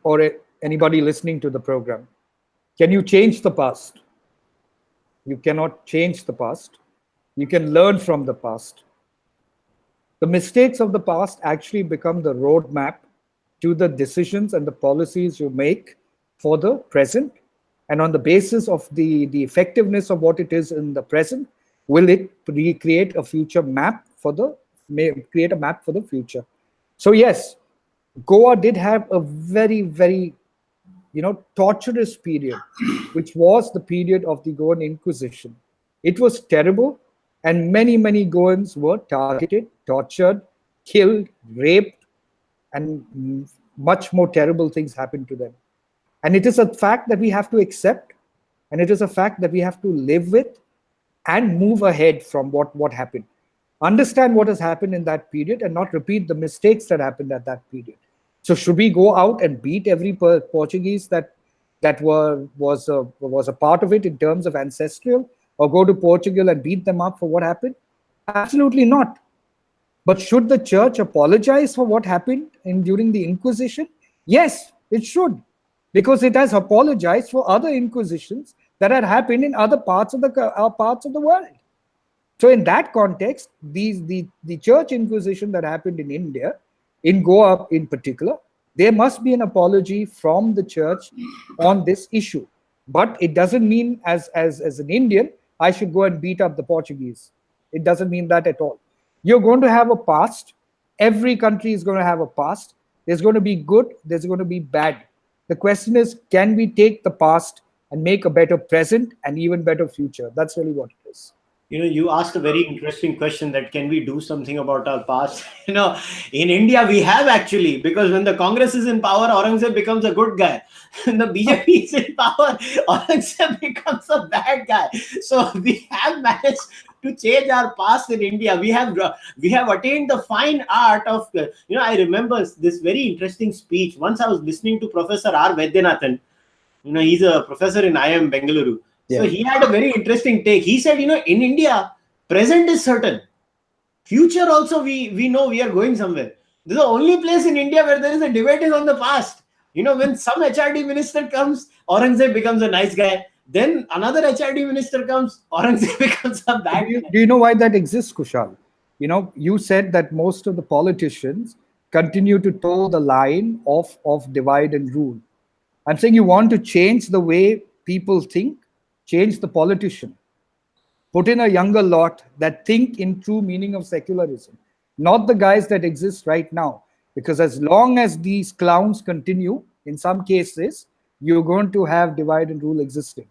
Or anybody listening to the program. Can you change the past? You cannot change the past. You can learn from the past. The mistakes of the past actually become the roadmap to the decisions and the policies you make for the present. And on the basis of the effectiveness of what it is in the present, will it create a future map for the future? So yes, Goa did have a very, very, torturous period, which was the period of the Goan Inquisition. It was terrible, and many, many Goans were targeted, tortured, killed, raped, and much more terrible things happened to them. And it is a fact that we have to accept, and it is a fact that we have to live with and move ahead from what happened. Understand what has happened in that period and not repeat the mistakes that happened at that period. So should we go out and beat every Portuguese that was a part of it in terms of ancestral, or go to Portugal and beat them up for what happened? Absolutely not. But should the church apologize for what happened during the Inquisition? Yes, it should, because it has apologized for other inquisitions that had happened in other parts of the world. So in that context, the church inquisition that happened in India, in Goa in particular, there must be an apology from the church on this issue. But it doesn't mean as an Indian, I should go and beat up the Portuguese. It doesn't mean that at all. You're going to have a past. Every country is going to have a past. There's going to be good, there's going to be bad. The question is, can we take the past and make a better present and even better future? That's really what it is. You asked a very interesting question, that can we do something about our past? In India, we have actually, because when the Congress is in power, Aurangzeb becomes a good guy. When the BJP is in power, Aurangzeb becomes a bad guy. So we have managed to change our past in India. We have attained the fine art of, I remember this very interesting speech. Once I was listening to Professor R. Vaidyanathan. He's a professor in IIM Bengaluru. Yeah. So he had a very interesting take. He said, in India, present is certain. Future also, we know we are going somewhere. This is the only place in India where there is a debate is on the past. When some HRD minister comes, Aurangzeb becomes a nice guy. Then another HRD minister comes, Aurangzeb becomes a bad guy. Do you know why that exists, Kushal? You said that most of the politicians continue to toe the line of divide and rule. I'm saying you want to change the way people think, change the politician. Put in a younger lot that think in true meaning of secularism, not the guys that exist right now. Because as long as these clowns continue, in some cases, you're going to have divide and rule existing.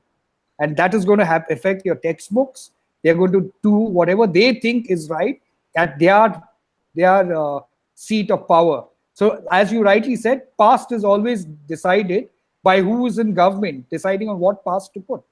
And that is going to affect your textbooks. They're going to do whatever they think is right at their seat of power. So as you rightly said, past is always decided by who is in government, deciding on what past to put.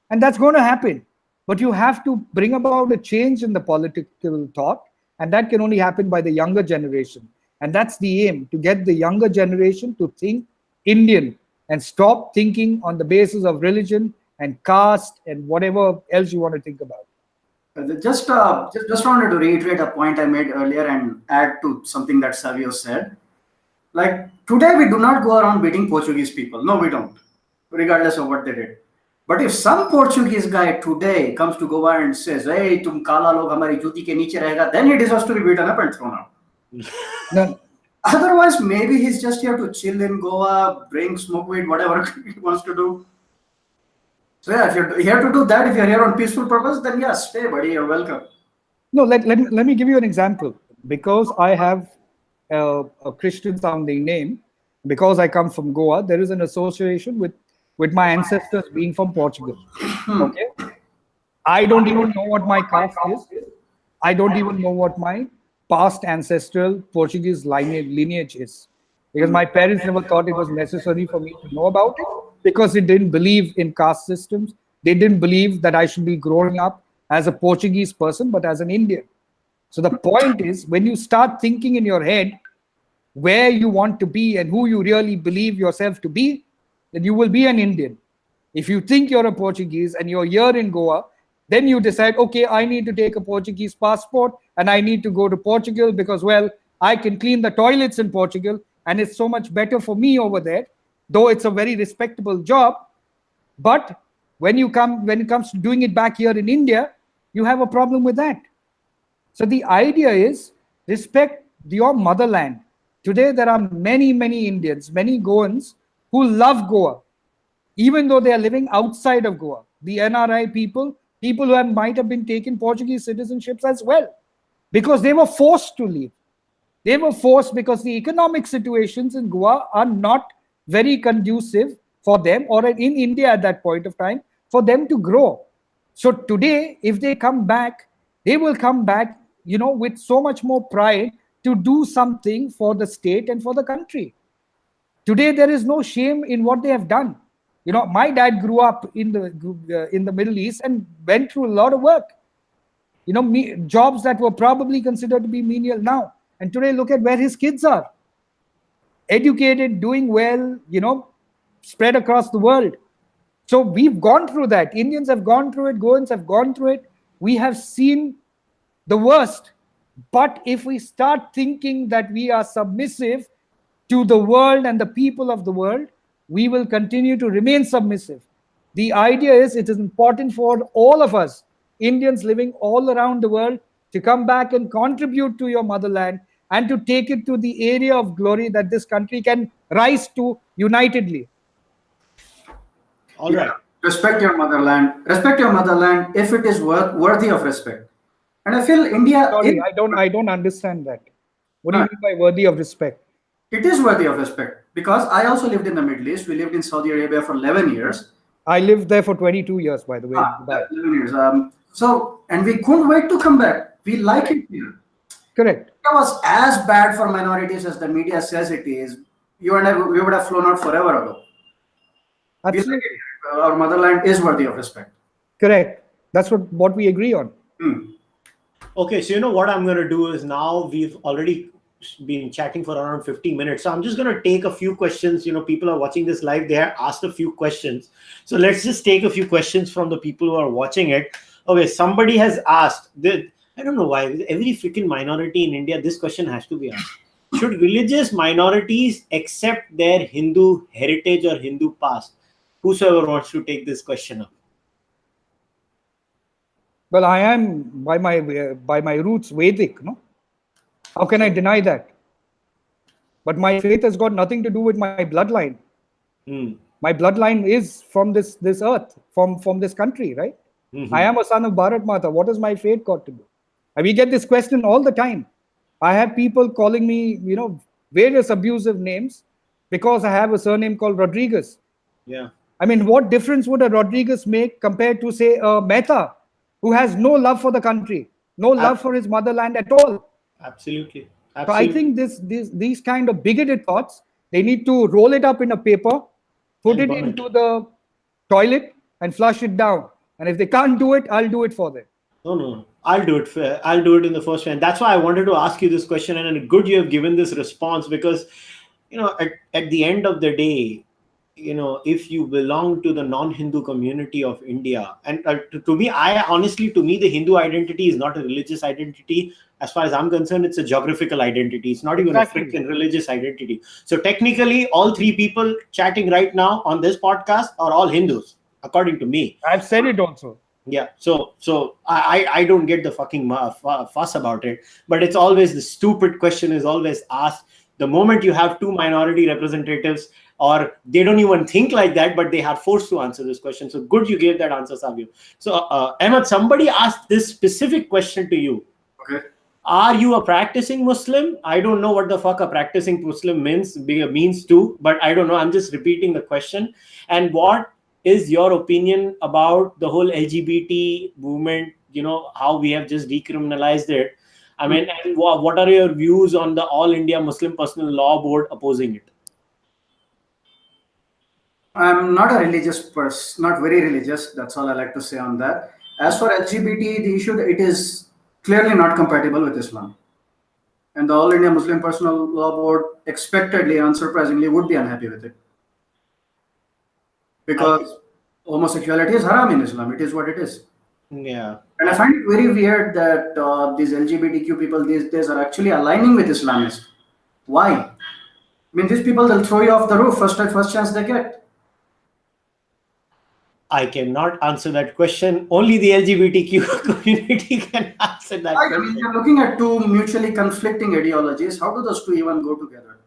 And that's going to happen. But you have to bring about a change in the political thought, and that can only happen by the younger generation. And that's the aim, to get the younger generation to think Indian and stop thinking on the basis of religion and caste and whatever else you want to think about. Just wanted to reiterate a point I made earlier and add to something that Savio said. Like, today we do not go around beating Portuguese people. No, we don't, regardless of what they did. But if some Portuguese guy today comes to Goa and says, "Hey, tum kala log hamari juti ke niche rahega," then he deserves to be beaten up and thrown out. No. Otherwise, maybe he's just here to chill in Goa, drink, smoke weed, whatever he wants to do. So yeah, if you're here to do that, if you're here on peaceful purpose, then yes, stay, buddy, you're welcome. No, let me give you an example. Because I have a Christian sounding name, because I come from Goa, there is an association with my ancestors being from Portugal. Okay, I don't even know what my caste is. I don't even know what my past ancestral Portuguese lineage is. Because my parents never thought it was necessary for me to know about it, because they didn't believe in caste systems. They didn't believe that I should be growing up as a Portuguese person, but as an Indian. So the point is, when you start thinking in your head where you want to be and who you really believe yourself to be, then you will be an Indian. If you think you're a Portuguese and you're here in Goa, then you decide, okay, I need to take a Portuguese passport and I need to go to Portugal because, well, I can clean the toilets in Portugal and it's so much better for me over there, though it's a very respectable job. But when it comes to doing it back here in India, you have a problem with that. So the idea is respect your motherland. Today, there are many, many Indians, many Goans who love Goa, even though they are living outside of Goa. The NRI people who might have been taken Portuguese citizenships as well, because they were forced to leave. They were forced because the economic situations in Goa are not very conducive for them, or in India at that point of time, for them to grow. So today, if they come back, they will come back, with so much more pride to do something for the state and for the country. Today, there is no shame in what they have done. My dad grew up in the Middle East and went through a lot of work. Jobs that were probably considered to be menial now. And today, look at where his kids are. Educated, doing well, spread across the world. So we've gone through that. Indians have gone through it. Goans have gone through it. We have seen the worst. But if we start thinking that we are submissive to the world and the people of the world, we will continue to remain submissive. The idea is it is important for all of us, Indians living all around the world, to come back and contribute to your motherland and to take it to the area of glory that this country can rise to unitedly. All right. Respect your motherland. Respect your motherland if it is worthy of respect. And I feel India... Sorry, I don't understand that. What do you mean by worthy of respect? It is worthy of respect, because I also lived in the Middle East. We lived in Saudi Arabia for 11 years. I lived there for 22 years, by the way. 11 years. And we couldn't wait to come back. We like it here. Correct. It was as bad for minorities as the media says it is. You and I, we would have flown out forever ago. Absolutely. Our motherland is worthy of respect. Correct. That's what we agree on. Okay, so what I'm going to do is, now we've already been chatting for around 15 minutes. So I'm just going to take a few questions. People are watching this live. They have asked a few questions. So let's just take a few questions from the people who are watching it. Okay, somebody has asked, I don't know why, every freaking minority in India, this question has to be asked. Should religious minorities accept their Hindu heritage or Hindu past? Whosoever wants to take this question up. Well, I am by my roots Vedic, no? How can I deny that? But my faith has got nothing to do with my bloodline. My bloodline is from this earth, from this country, right? I am a son of Bharat Mata. What has my faith got to do? And we get this question all the time. I have people calling me, various abusive names because I have a surname called Rodrigues. Yeah. I mean, what difference would a Rodrigues make compared to, say, a Mehta, who has no love for the country, no love for his motherland at all? Absolutely. So I think these kind of bigoted thoughts, they need to roll it up in a paper, put it into the toilet and flush it down. And if they can't do it, I'll do it for them. No. I'll do it. I'll do it in the first way. And that's why I wanted to ask you this question. And good you have given this response, because, at the end of the day, if you belong to the non-Hindu community of India, and to me, the Hindu identity is not a religious identity. As far as I'm concerned, it's a geographical identity. It's not even a freaking religious identity. So technically, all three people chatting right now on this podcast are all Hindus, according to me. I've said it also. Yeah. So I don't get the fucking fuss about it. But it's always, the stupid question is always asked. The moment you have two minority representatives, or they don't even think like that, but they are forced to answer this question. So good you gave that answer, Savio. So Ahmed, somebody asked this specific question to you. Okay. Are you a practicing Muslim? I don't know what the fuck a practicing Muslim means too, but I don't know. I'm just repeating the question. And what is your opinion about the whole LGBT movement? How we have just decriminalized it. I mean, and what are your views on the All India Muslim Personal Law Board opposing it? I'm not a religious person, not very religious. That's all I like to say on that. As for LGBT, the issue, it is clearly not compatible with Islam. And the All India Muslim Personal Law Board expectedly, unsurprisingly, would be unhappy with it. Because homosexuality is haram in Islam. It is what it is. Yeah. And I find it very weird that these LGBTQ people these days are actually aligning with Islamists. Why? I mean, these people, they'll throw you off the roof first chance they get. I cannot answer that question. Only the LGBTQ community can answer that I question. mean, you're looking at two mutually conflicting ideologies. How do those two even go together?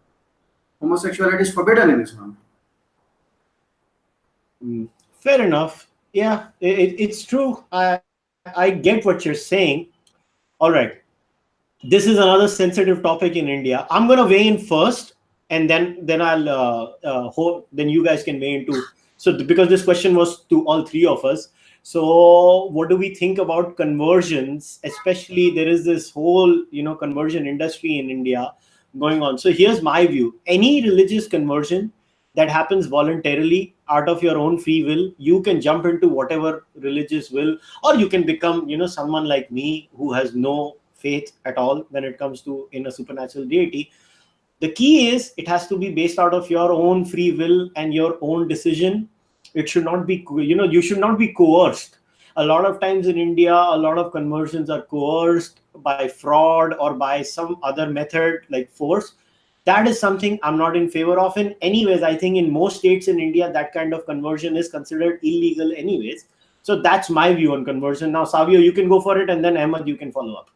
Homosexuality is forbidden in Islam. Fair enough. Yeah, it's true. I get what you're saying. All right. This is another sensitive topic in India. I'm going to weigh in first, and then I'll then you guys can weigh in too. So because this question was to all three of us. So what do we think about conversions? Especially there is this whole, conversion industry in India going on. So here's my view. Any religious conversion that happens voluntarily out of your own free will, you can jump into whatever religious will, or you can become, someone like me who has no faith at all when it comes to in a supernatural deity. The key is it has to be based out of your own free will and your own decision. It should not be, you should not be coerced. A lot of times in India, a lot of conversions are coerced by fraud or by some other method like force. That is something I'm not in favor of. And anyways, I think in most states in India, that kind of conversion is considered illegal anyways. So that's my view on conversion. Now, Savio, you can go for it, and then Ahmed, you can follow up.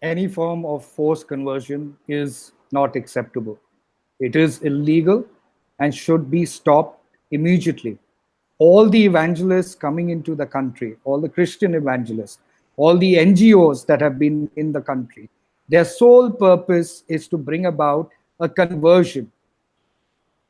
Any form of forced conversion is not acceptable. It is illegal and should be stopped immediately. All the evangelists coming into the country, all the Christian evangelists, all the NGOs that have been in the country, their sole purpose is to bring about a conversion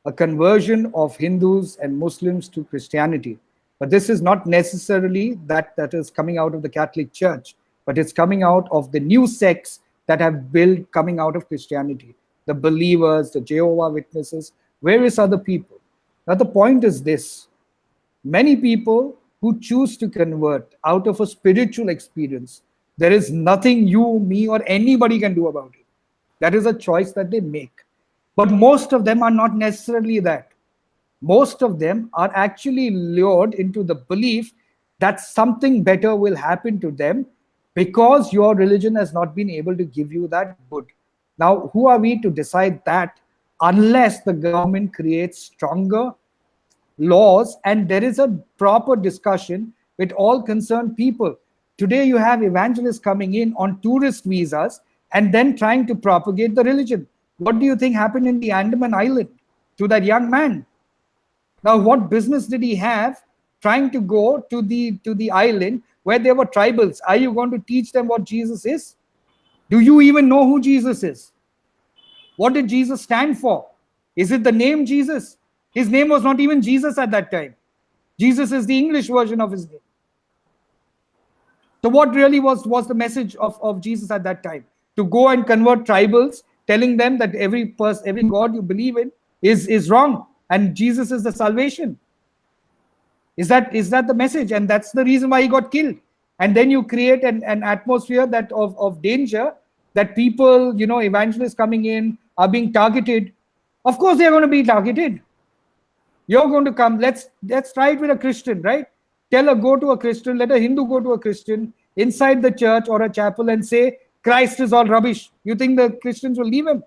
of Hindus and Muslims to Christianity. But this is not necessarily that is coming out of the Catholic Church, but it's coming out of the new sects that have built coming out of Christianity. The believers, the Jehovah's Witnesses, various other people. Now the point is this. Many people who choose to convert out of a spiritual experience, there is nothing you, me, or anybody can do about it. That is a choice that they make. But most of them are not necessarily that. Most of them are actually lured into the belief that something better will happen to them because your religion has not been able to give you that good. Now, who are we to decide that unless the government creates stronger laws and there is a proper discussion with all concerned people? Today, you have evangelists coming in on tourist visas and then trying to propagate the religion. What do you think happened in the Andaman Island to that young man? Now, what business did he have trying to go to the island where there were tribals? Are you going to teach them what Jesus is? Do you even know who Jesus is? What did Jesus stand for? Is it the name Jesus? His name was not even Jesus at that time. Jesus is the English version of his name. So what really was the message of Jesus at that time? To go and convert tribals, telling them that every God you believe in is wrong and Jesus is the salvation. Is that the message? And that's the reason why he got killed. And then you create an atmosphere that of danger, that people, evangelists coming in are being targeted. Of course they're going to be targeted. You're going to come, let's try it with a Christian, right? Go to a Christian, let a Hindu go to a Christian inside the church or a chapel and say, Christ is all rubbish. You think the Christians will leave him?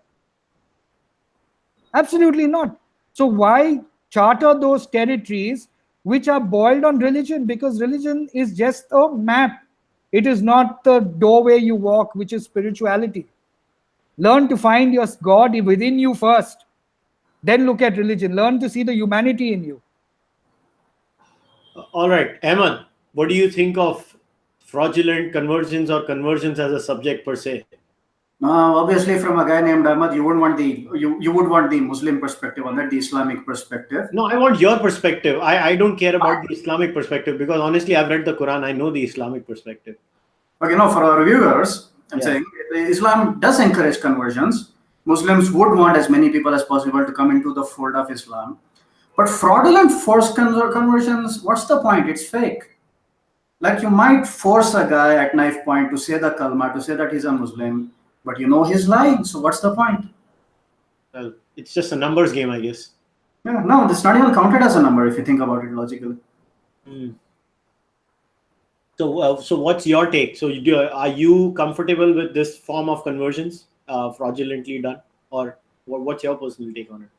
Absolutely not. So why charter those territories which are boiled on religion? Because religion is just a map. It is not the doorway you walk, which is spirituality. Learn to find your God within you first. Then look at religion. Learn to see the humanity in you. All right, Ahmed, what do you think of fraudulent conversions or conversions as a subject per se? Obviously, from a guy named Ahmed, you would want the Muslim perspective on that, the Islamic perspective. No, I want your perspective. I don't care about the Islamic perspective because honestly, I've read the Quran. I know the Islamic perspective. Okay, now for our viewers, I'm saying Islam does encourage conversions. Muslims would want as many people as possible to come into the fold of Islam. But fraudulent forced conversions, what's the point? It's fake. Like you might force a guy at knife point to say the kalma, to say that he's a Muslim, but you know he's lying. So what's the point? Well, it's just a numbers game, I guess. Yeah, no, it's not even counted as a number if you think about it logically. So what's your take? So are you comfortable with this form of conversions, fraudulently done, or what's your personal take on it?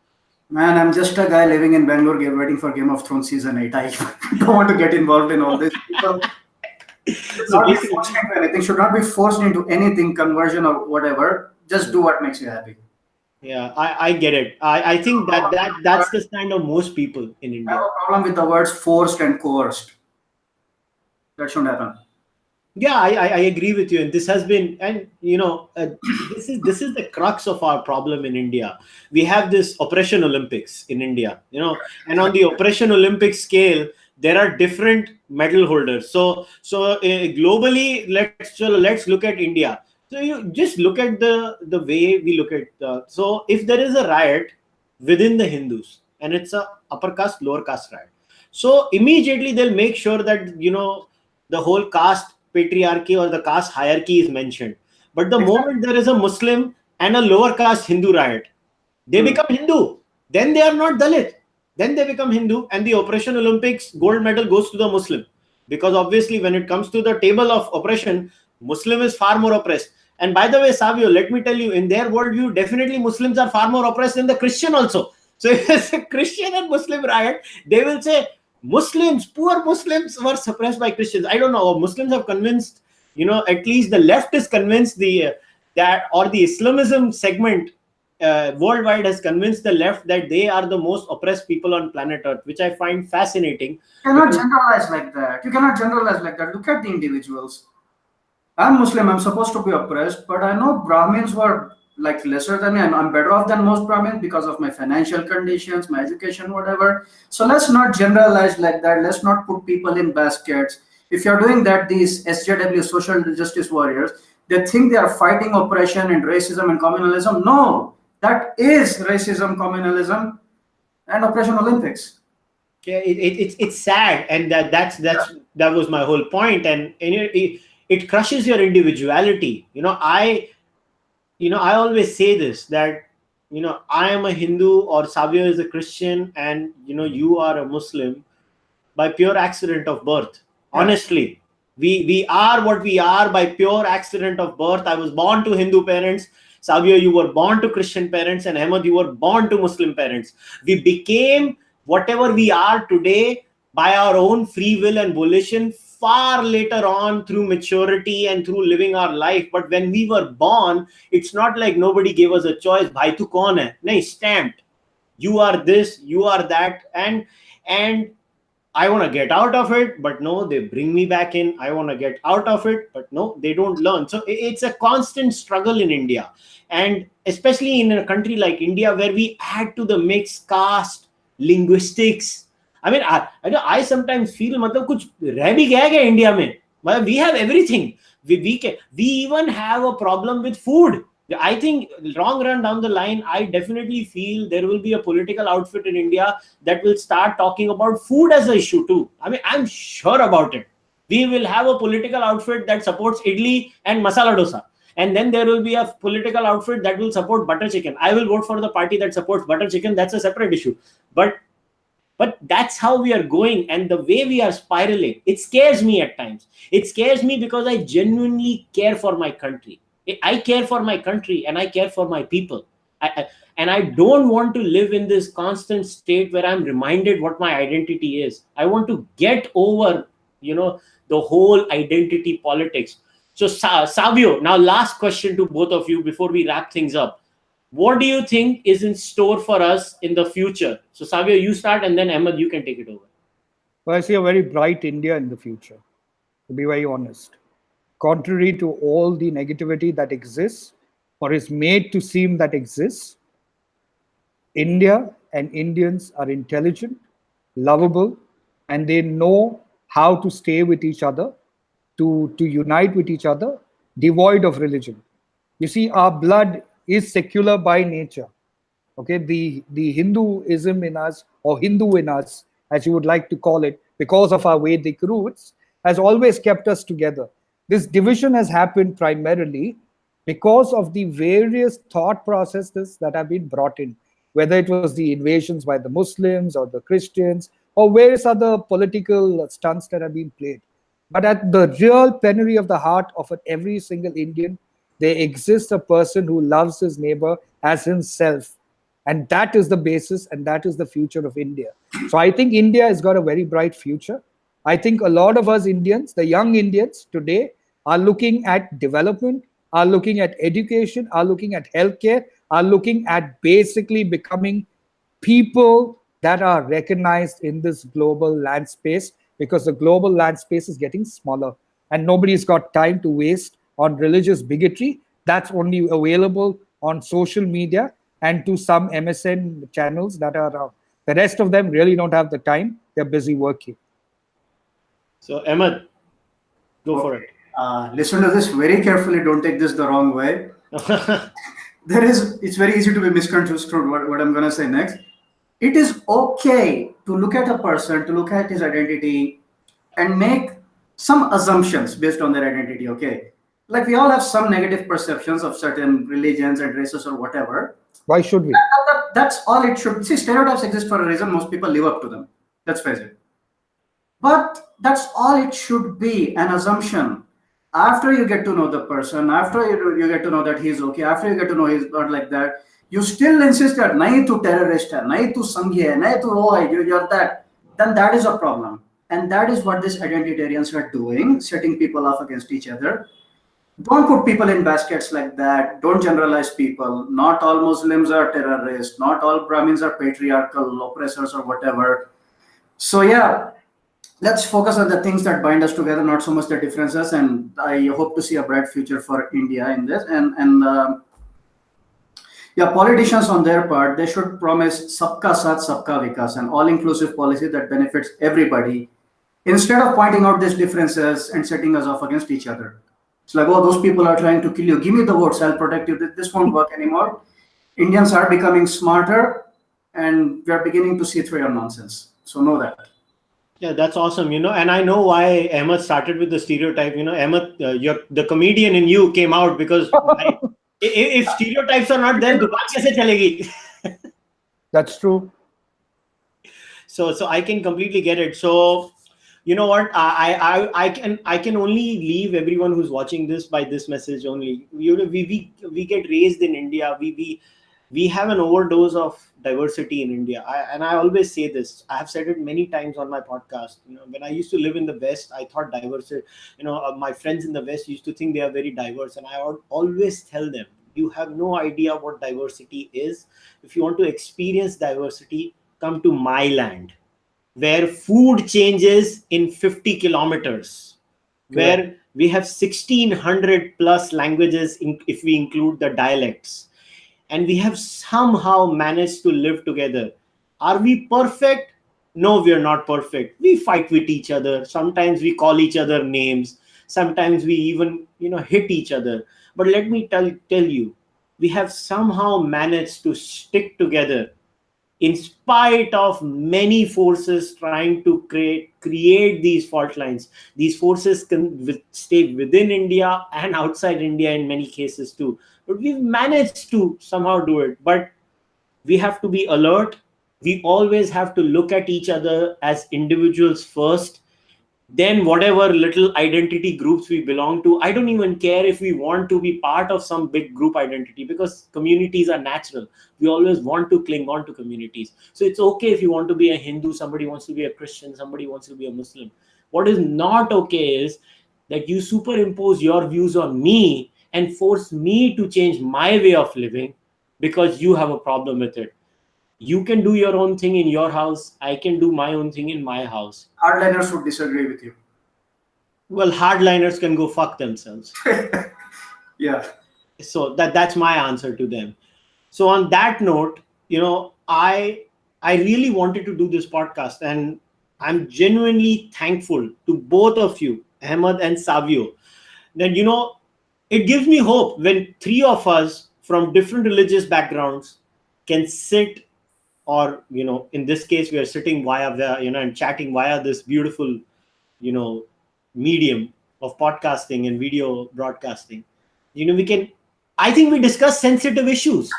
Man, I'm just a guy living in Bangalore, waiting for Game of Thrones season 8. I don't want to get involved in all this. Should not be forced into anything, conversion or whatever. Just do what makes you happy. Yeah, I get it. I think that's the stand of most people in India. I have a problem with the words forced and coerced. That shouldn't happen. Yeah, I agree with you, and this has been, and this is the crux of our problem in India. We have this Operation Olympics in India, and on the Operation Olympics scale, there are different medal holders. So globally, let's look at India. So you just look at the way we look at. So if there is a riot within the Hindus, and it's a upper caste, lower caste riot, so immediately they'll make sure that the whole caste patriarchy or the caste hierarchy is mentioned. But the moment there is a Muslim and a lower caste Hindu riot, they become Hindu. Then they are not Dalit. Then they become Hindu, and the Operation Olympics gold medal goes to the Muslim. Because obviously when it comes to the table of oppression, Muslim is far more oppressed. And by the way, Savio, let me tell you, in their worldview, definitely Muslims are far more oppressed than the Christian also. So if it's a Christian and Muslim riot, they will say, poor Muslims were suppressed by Christians. I don't know. Muslims have convinced, at least the left is convinced the Islamism segment worldwide has convinced the left that they are the most oppressed people on planet Earth, which I find fascinating. You cannot generalize like that. Look at the individuals. I'm Muslim. I'm supposed to be oppressed, but I know Brahmins were like lesser than me. I'm better off than most Brahmins because of my financial conditions, my education, whatever. So let's not generalize like that. Let's not put people in baskets. If you're doing that, these SJW, social justice warriors, they think they are fighting oppression and racism and communalism. No, that is racism, communalism, and Operation Olympics. Yeah, it's sad, and that was my whole point, and it crushes your individuality. I always say this, that I am a Hindu or Savio is a Christian, and you are a Muslim by pure accident of birth. Honestly, we are what we are by pure accident of birth. I was born to Hindu parents. Savio, you were born to Christian parents, and Ahmed, you were born to Muslim parents. We became whatever we are today by our own free will and volition far later on through maturity and through living our life. But when we were born, it's not like nobody gave us a choice. Bhai tu kaun hai? Nahin, stamped. You are this, you are that, and I want to get out of it, but no, they bring me back in. I want to get out of it, but no, they don't learn. So it's a constant struggle in India, and especially in a country like India, where we add to the mix caste, linguistics. I mean, I sometimes feel मतलब कुछ रह भी गया क्या India में? मतलब we have everything. We even have a problem with food. I think long run down the line, I definitely feel there will be a political outfit in India that will start talking about food as an issue too. I mean, I'm sure about it. We will have a political outfit that supports idli and masala dosa. And then there will be a political outfit that will support butter chicken. I will vote for the party that supports butter chicken. That's a separate issue. But that's how we are going, and the way we are spiraling, it scares me at times. It scares me because I genuinely care for my country. I care for my country and I care for my people. And I don't want to live in this constant state where I'm reminded what my identity is. I want to get over, the whole identity politics. So Savio, now last question to both of you before we wrap things up. What do you think is in store for us in the future? So Savio, you start, and then Ahmed, you can take it over. Well, I see a very bright India in the future, to be very honest. Contrary to all the negativity that exists or is made to seem that exists, India and Indians are intelligent, lovable, and they know how to stay with each other, to unite with each other, devoid of religion. You see, our blood is secular by nature. Okay, the Hinduism in us, or Hindu in us, as you would like to call it, because of our Vedic roots, has always kept us together. This division has happened primarily because of the various thought processes that have been brought in, whether it was the invasions by the Muslims or the Christians or various other political stunts that have been played. But at the real penury of the heart of every single Indian, there exists a person who loves his neighbor as himself. And that is the basis, and that is the future of India. So I think India has got a very bright future. I think a lot of us Indians, the young Indians today, are looking at development, are looking at education, are looking at healthcare, are looking at basically becoming people that are recognized in this global land space, because the global land space is getting smaller and nobody's got time to waste on religious bigotry. That's only available on social media and to some MSN channels that are around. The rest of them really don't have the time. They're busy working. So Ahmed, go for it. Listen to this very carefully. Don't take this the wrong way. It's very easy to be misconstrued what I'm going to say next. It is okay to look at a person, to look at his identity and make some assumptions based on their identity, okay? Like we all have some negative perceptions of certain religions and races or whatever. Why should we? That's all it should be. See, stereotypes exist for a reason. Most people live up to them. Let's face it. But that's all it should be, an assumption. After you get to know the person, after you get to know that he's okay, after you get to know he's not like that, you still insist that nahi tu terrorist hai, nahi tu sanghi hai, nahi tu you're that, then that is a problem. And that is what these identitarians are doing, setting people off against each other. Don't put people in baskets like that. Don't generalize people. Not all Muslims are terrorists. Not all Brahmins are patriarchal oppressors or whatever. So yeah, let's focus on the things that bind us together, not so much the differences. And I hope to see a bright future for India in this. And yeah, politicians on their part, they should promise sabka saath, sabka vikas, an all-inclusive policy that benefits everybody, instead of pointing out these differences and setting us off against each other. It's like, oh, those people are trying to kill you. Give me the votes, I'll protect you. This won't work anymore. Indians are becoming smarter, and we are beginning to see through your nonsense. So know that. Yeah, that's awesome. And I know why Ahmed started with the stereotype. Ahmed, the comedian in you came out because if stereotypes are not there, dukaan kaise chalegi? That's true. So I can completely get it. So you know what? I can only leave everyone who's watching this by this message only. We get raised in India. We have an overdose of diversity in India. I always say this. I have said it many times on my podcast. When I used to live in the West, I thought diversity. My friends in the West used to think they are very diverse, and I would always tell them, you have no idea what diversity is. If you want to experience diversity, come to my land, where food changes in 50 kilometers, where we have 1600 plus languages if we include the dialects, and we have somehow managed to live together. Are we perfect? No, we are not perfect. We fight with each other. Sometimes we call each other names. Sometimes we even hit each other. But let me tell you, we have somehow managed to stick together in spite of many forces trying to create these fault lines. These forces can stay within India and outside India in many cases too. But we've managed to somehow do it. But we have to be alert. We always have to look at each other as individuals first. Then whatever little identity groups we belong to, I don't even care if we want to be part of some big group identity, because communities are natural. We always want to cling on to communities. So it's okay if you want to be a Hindu, somebody wants to be a Christian, somebody wants to be a Muslim. What is not okay is that you superimpose your views on me and force me to change my way of living because you have a problem with it. You can do your own thing in your house. I can do my own thing in my house. Hardliners would disagree with you. Well, hardliners can go fuck themselves. Yeah. So that's my answer to them. So on that note, I really wanted to do this podcast, and I'm genuinely thankful to both of you, Ahmed and Savio, that it gives me hope when three of us from different religious backgrounds can sit, or in this case we are sitting via and chatting via this beautiful medium of podcasting and video broadcasting. We can, I think we discuss sensitive issues.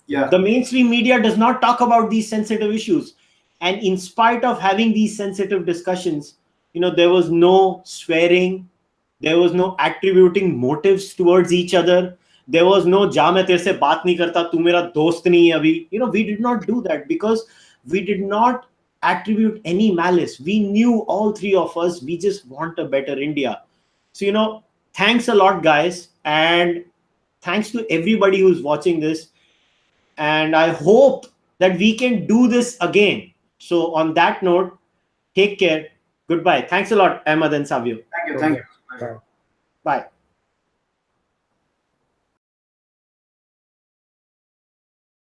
Yeah. The mainstream media does not talk about these sensitive issues, and in spite of having these sensitive discussions, there was no swearing, there was no attributing motives towards each other, there was no ja main tere se baat nahi karta, tu mera dost nahi hai abhi. We did not do that because we did not attribute any malice. We knew, all three of us, we just want a better India. So thanks a lot, guys, and thanks to everybody who's watching this, and I hope that we can do this again. So on that note, take care. Goodbye. Thanks a lot, Ahmed and Savio. Thank you. Thank you. Bye. Bye.